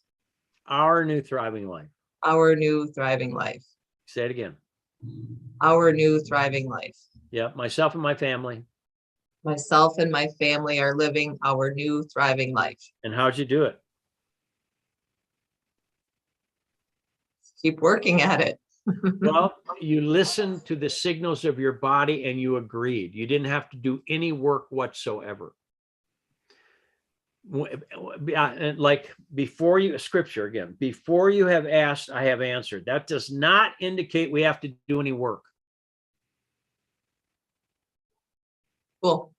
Our new thriving life. Our new thriving life. Say it again. Our new thriving life. Yeah. Myself and my family. Myself and my family are living our new thriving life. And how'd you do it? Keep working at it. Well, you listened to the signals of your body and you agreed. You didn't have to do any work whatsoever. Like before you, scripture again, before you have asked, I have answered. That does not indicate we have to do any work. Cool.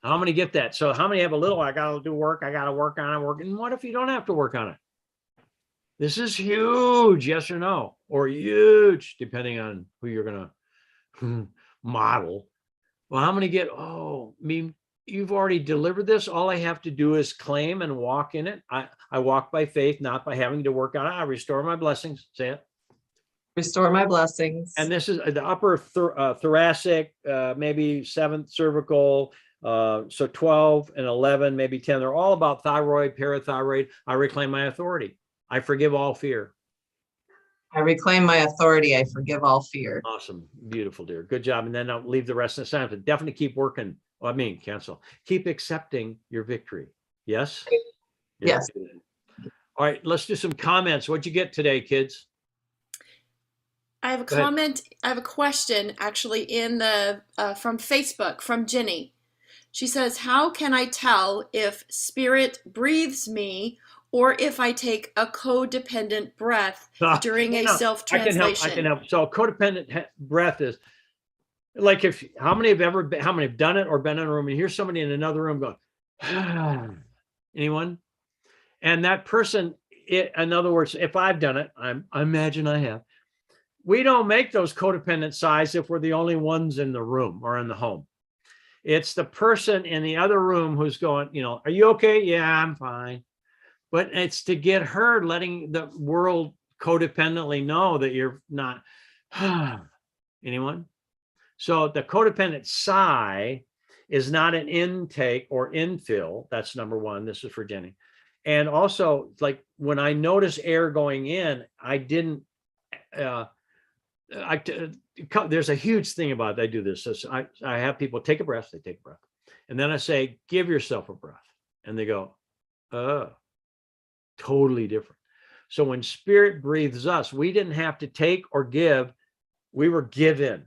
How many get that? So how many have a little, I got to do work, I got to work on it, work. And what if you don't have to work on it? This is huge, yes or no, or huge, depending on who you're going to model. Well, how many get, oh, I mean, you've already delivered this. All I have to do is claim and walk in it. I walk by faith, not by having to work on it. I restore my blessings. Say it. Restore my blessings. And this is the upper thoracic, maybe 7th cervical. So 12 and 11, maybe 10. They're all about thyroid, parathyroid. I reclaim my authority. I forgive all fear. I reclaim my authority. I forgive all fear. Awesome. Beautiful, dear. Good job. And then I'll leave the rest of the time. But definitely keep working. Well, I mean, cancel. Keep accepting your victory. Yes? Yes. All right. Let's do some comments. What'd you get today, kids? I have a Go ahead. comment. I have a question actually in the from Facebook from Jenny. She says, "How can I tell if spirit breathes me or if I take a codependent breath during a self-translation?" I can help. So codependent breath is like how many have done it or been in a room and hear somebody in another room going, anyone? And that person, in other words, if I've done it, I imagine I have. We don't make those codependent sighs if we're the only ones in the room or in the home. It's the person in the other room who's going, are you okay? Yeah, I'm fine. But it's to get her letting the world codependently know that you're not. Anyone? So the codependent sigh is not an intake or infill. That's number one. This is for Jenny. And also, like when I notice air going in, I didn't. There's a huge thing about it. I do this. So I have people take a breath. They take a breath, and then I say, "Give yourself a breath," and they go, totally different. So when spirit breathes us, we didn't have to take or give. We were given.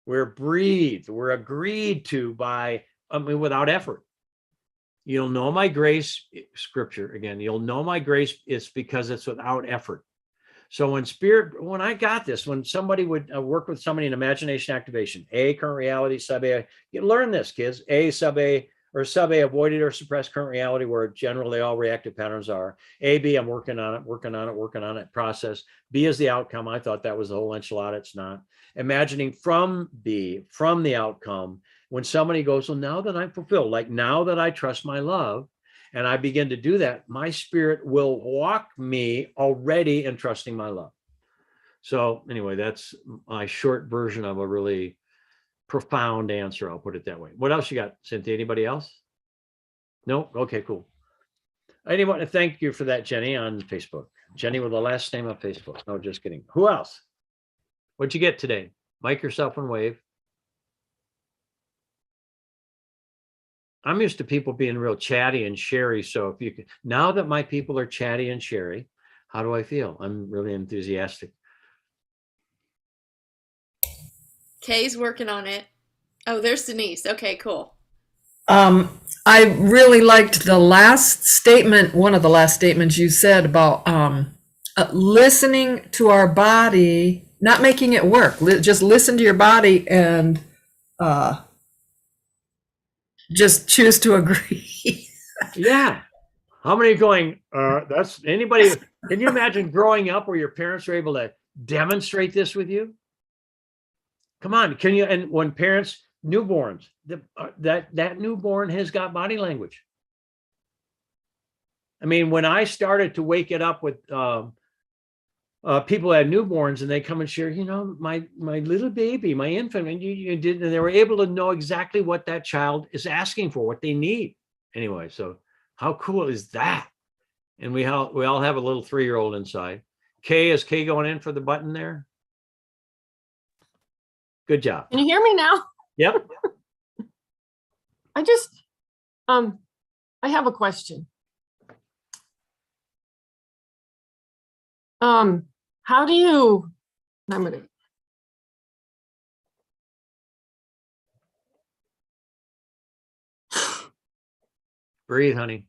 We're breathed. We're agreed to by, without effort. You'll know my grace, scripture again, you'll know my grace is because it's without effort. So when I got this, when somebody would work with somebody in imagination activation, A, current reality, sub A, you learn this, kids, A, sub A, or sub A, avoided or suppressed current reality, where generally all reactive patterns are. A, B, I'm working on it, process. B is the outcome. I thought that was the whole enchilada. It's not. Imagining from B, from the outcome, when somebody goes, well, now that I'm fulfilled, like now that I trust my love, and I begin to do that, my spirit will walk me already in trusting my love. So anyway, that's my short version of a really profound answer. I'll put it that way. What else you got, Cynthia? Anybody else? No? Okay, cool. I want to thank you for that, Jenny, on Facebook. Jenny with the last name on Facebook. No, just kidding. Who else? What'd you get today? Mic yourself and wave. I'm used to people being real chatty and sherry. So if you could, now that my people are chatty and sherry, how do I feel? I'm really enthusiastic. Kay's working on it. Oh, there's Denise. Okay, cool. I really liked the last statement, one of the last statements you said about listening to our body, not making it work. Just listen to your body and just choose to agree. Yeah. How many going, that's anybody, can you imagine growing up where your parents were able to demonstrate this with you? Come on, can you? And when parents, newborns, that newborn has got body language. I mean, when I started to wake it up with people who had newborns, and they come and share, my little baby, my infant, and you did, and they were able to know exactly what that child is asking for, what they need. Anyway, so how cool is that? And we all have a little 3-year-old inside. Kay, is Kay going in for the button there? Good job. Can you hear me now? Yep. I just, I have a question. How do you, I'm gonna, Breathe, honey.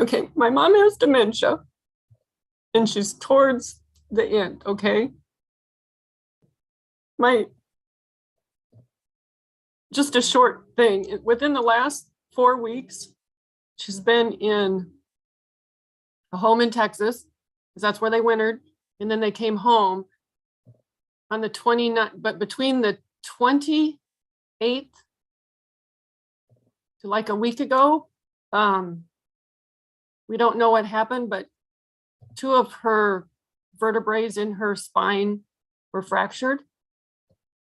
okay, my mom has dementia and she's towards the end, okay? Just a short thing, within the last 4 weeks, she's been in a home in Texas, because that's where they wintered, and then they came home on the 29th, but between the 28th to like a week ago, we don't know what happened, but 2 of her vertebrae in her spine were fractured.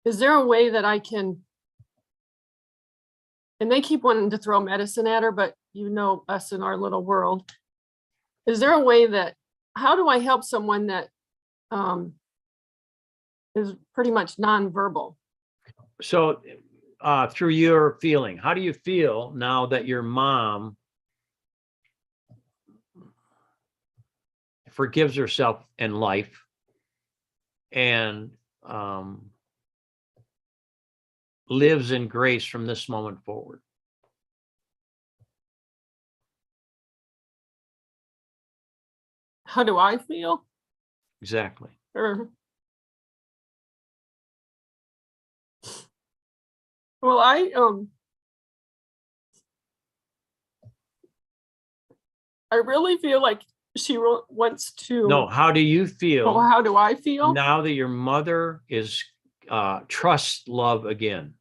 Is there a way that I can, and they keep wanting to throw medicine at her, but us in our little world. Is there a way that, how do I help someone that is pretty much nonverbal? So through your feeling, how do you feel now that your mom forgives herself in life and lives in grace from this moment forward? How do I feel? Exactly. Well, I really feel like she wants to. No, how do you feel? Oh, how do I feel now that your mother is trust love again?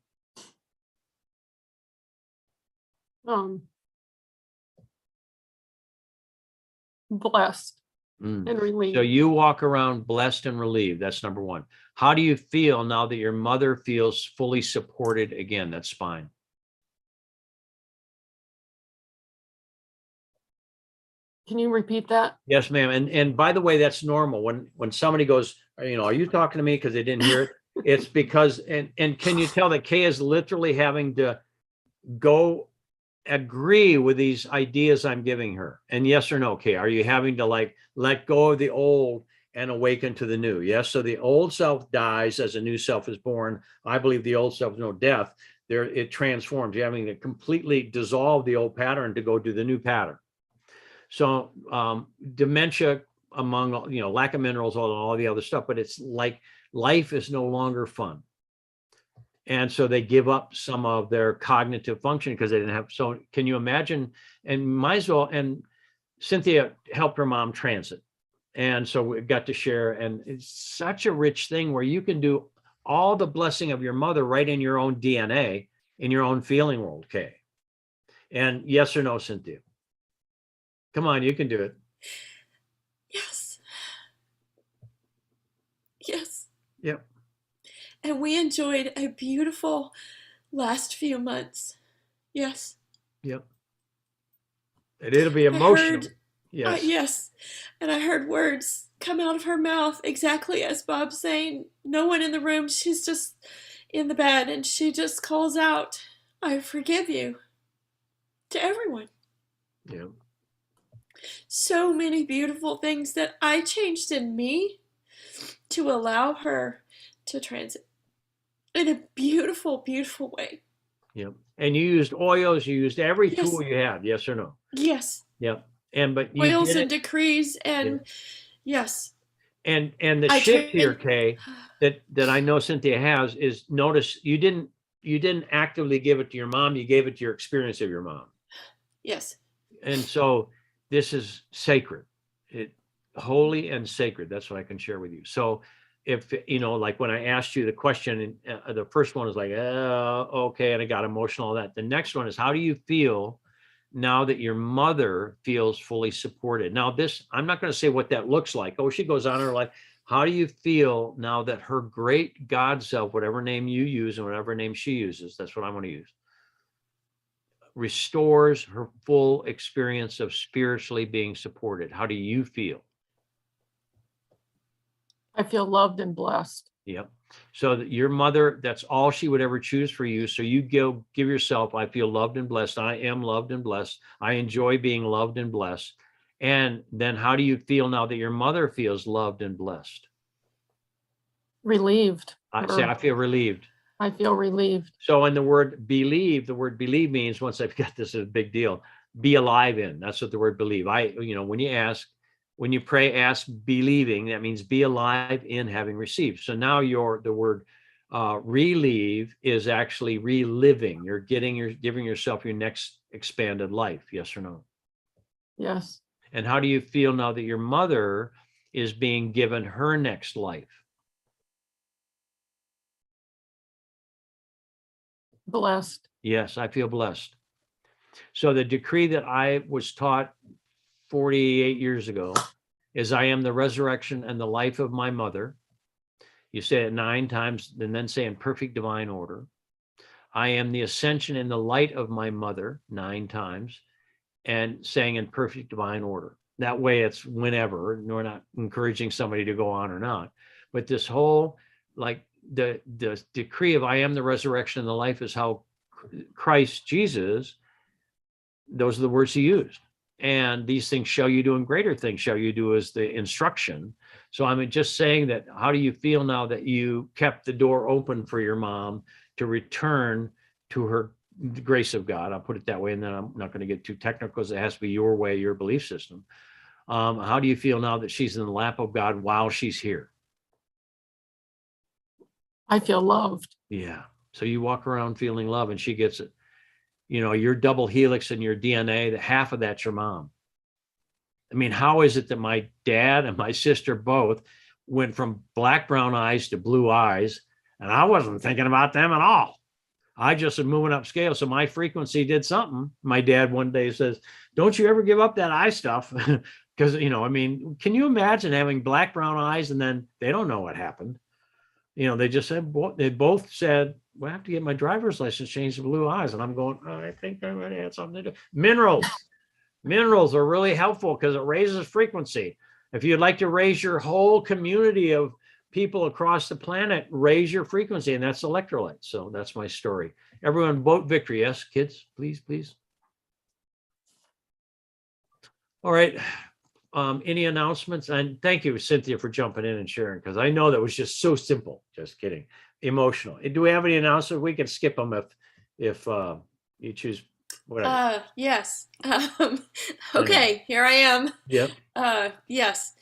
Blessed and relieved. So you walk around blessed and relieved. That's number one. How do you feel now that your mother feels fully supported again? That's fine. Can you repeat that? Yes, ma'am. And by the way, that's normal. When somebody goes, are you talking to me because they didn't hear it? It's because, and can you tell that Kay is literally having to go agree with these ideas I'm giving her? And yes or no, Kay, are you having to let go of the old and awaken to the new? Yes. So the old self dies as a new self is born. I believe the old self is no death. It transforms. You're having to completely dissolve the old pattern to go do the new pattern. So dementia, among lack of minerals, all the other stuff, but it's like life is no longer fun. And so they give up some of their cognitive function because they didn't have. So can you imagine? And might as well. And Cynthia helped her mom transit. And so we got to share. And it's such a rich thing where you can do all the blessing of your mother right in your own DNA, in your own feeling world, Kay. And yes or no, Cynthia? Come on, you can do it. Yes. Yes. Yep. And we enjoyed a beautiful last few months. Yes. Yep. And it'll be emotional. Yes. Yes. And I heard words come out of her mouth exactly as Bob's saying. No one in the room. She's just in the bed and she just calls out, I forgive you, to everyone. Yeah. So many beautiful things that I changed in me to allow her to transit in a beautiful, beautiful way. Yep. And you used oils, you used every tool you had, yes or no? Yes. Yep. But you oils and decrees and yes. And the shift here, Kay, that I know Cynthia has is notice you didn't actively give it to your mom, you gave it to your experience of your mom. Yes. And so this is sacred, holy and sacred. That's what I can share with you. So if, you know, like when I asked you the question, the first one is like, okay, and I got emotional, all that. The next one is, how do you feel now that your mother feels fully supported? Now this, I'm not going to say what that looks like. Oh, she goes on her life. How do you feel now that her great God self, whatever name you use and whatever name she uses, that's what I'm going to use, restores her full experience of spiritually being supported? How do you feel? I feel loved and blessed. Yep. So that your mother, that's all she would ever choose for you. So you give yourself, I feel loved and blessed. I am loved and blessed. I enjoy being loved and blessed. And then how do you feel now that your mother feels loved and blessed? Relieved. I say, I feel relieved. I feel relieved. So in the word believe means, once I've got this, is a big deal, be alive in. That's what the word believe. When you pray, ask believing, that means be alive in having received. So now the word relieve is actually reliving. You're giving yourself your next expanded life. Yes or no? Yes. And how do you feel now that your mother is being given her next life? Blessed. Yes, I feel blessed. So the decree that I was taught 48 years ago is, I am the resurrection and the life of my mother. You say it 9 times and then say in perfect divine order. I am the ascension in the light of my mother 9 times and saying in perfect divine order. That way it's whenever, and we're not encouraging somebody to go on or not. But this whole, like the decree of I am the resurrection and the life is how Christ Jesus, those are the words he used. And these things shall you do, and greater things shall you do, as the instruction. So I'm just saying that, how do you feel now that you kept the door open for your mom to return to her, the grace of God? I'll put it that way. And then I'm not going to get too technical because it has to be your way, your belief system. How do you feel now that she's in the lap of God while she's here? I feel loved. Yeah. So you walk around feeling love, and she gets it. You know, your double helix in your DNA, that half of that's your mom. I mean, how is it that my dad and my sister both went from black, brown eyes to blue eyes, and I wasn't thinking about them at all? I just was moving up scale. So my frequency did something. My dad one day says, don't you ever give up that eye stuff. Because, you know, I mean, can you imagine having black, brown eyes and then they don't know what happened? You know, they just said, they both said, well, I have to get my driver's license changed to blue eyes. And I'm going, I think I might have something to do. Minerals are really helpful because it raises frequency. If you'd like to raise your whole community of people across the planet, raise your frequency, and that's electrolytes. So that's my story. Everyone vote victory. Yes, kids, please, please. All right. Any announcements? And thank you, Cynthia, for jumping in and sharing, because I know that was just so simple. Just kidding. Emotional. Do we have any announcements? We can skip them if you choose whatever. Yes. Okay, here I am. Yep. Yes.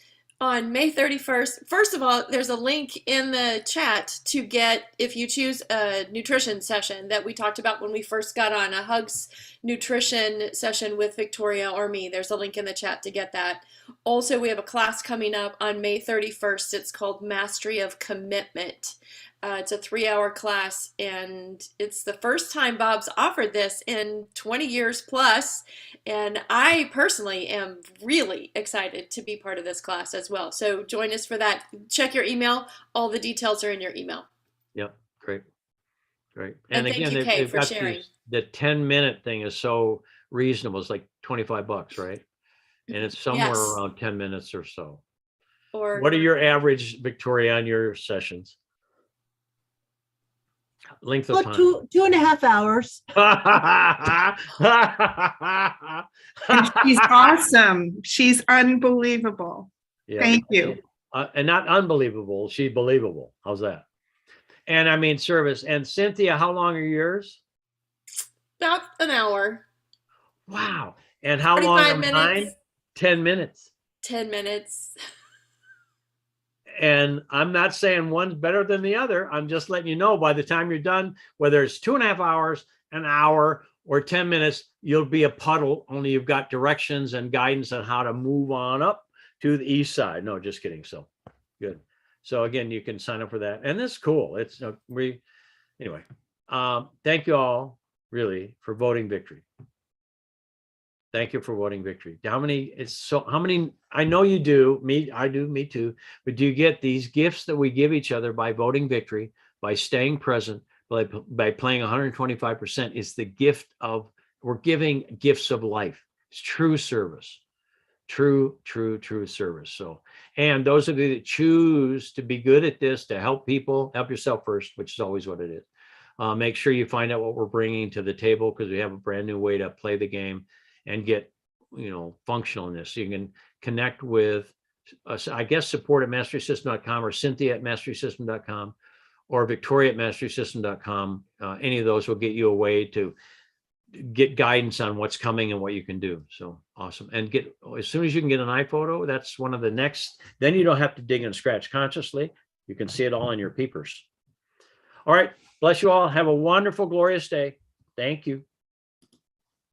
On May 31st, first of all, there's a link in the chat to get, if you choose a nutrition session that we talked about when we first got on, a Hugs nutrition session with Victoria or me. There's a link in the chat to get that. Also, we have a class coming up on May 31st. It's called Mastery of Commitment. It's a 3-hour class, and it's the first time Bob's offered this in 20 years plus. And I personally am really excited to be part of this class as well. So join us for that. Check your email. All the details are in your email. Yep. Great. And thank you, Kay, for sharing. The 10-minute thing is so reasonable. It's like $25, right? And it's somewhere around 10 minutes or so. Or what are your average, Victoria, on your sessions? Length of time? 2.5 hours. And she's awesome. She's unbelievable. Yeah. Thank you. And not unbelievable. She's believable. How's that? And I mean, service. And Cynthia, how long are yours? about an hour. Wow. And how long are mine? 10 minutes. 10 minutes. And I'm not saying one's better than the other. I'm just letting you know, by the time you're done, whether it's 2.5 hours, an hour, or 10 minutes, you'll be a puddle, only you've got directions and guidance on how to move on up to the east side. No, just kidding. So good. So again, you can sign up for that. And this is cool. It's anyway. Thank you all really for voting victory. Thank you for voting victory. How many, I know you do, I do, me too, but do you get these gifts that we give each other by voting victory, by staying present, by playing 125% is the gift of, we're giving gifts of life. It's true service, true service. So, and those of you that choose to be good at this, to help people, help yourself first, which is always what it is. Make sure you find out what we're bringing to the table, because we have a brand new way to play the game and get, functional in this. So you can connect with us, I guess, support at masterysystem.com or Cynthia at masterysystem.com or Victoria at masterysystem.com. Any of those will get you a way to get guidance on what's coming and what you can do. So awesome. And as soon as you can get an iPhoto, that's one of the next, then you don't have to dig and scratch consciously. You can see it all in your peepers. All right. Bless you all. Have a wonderful, glorious day. Thank you.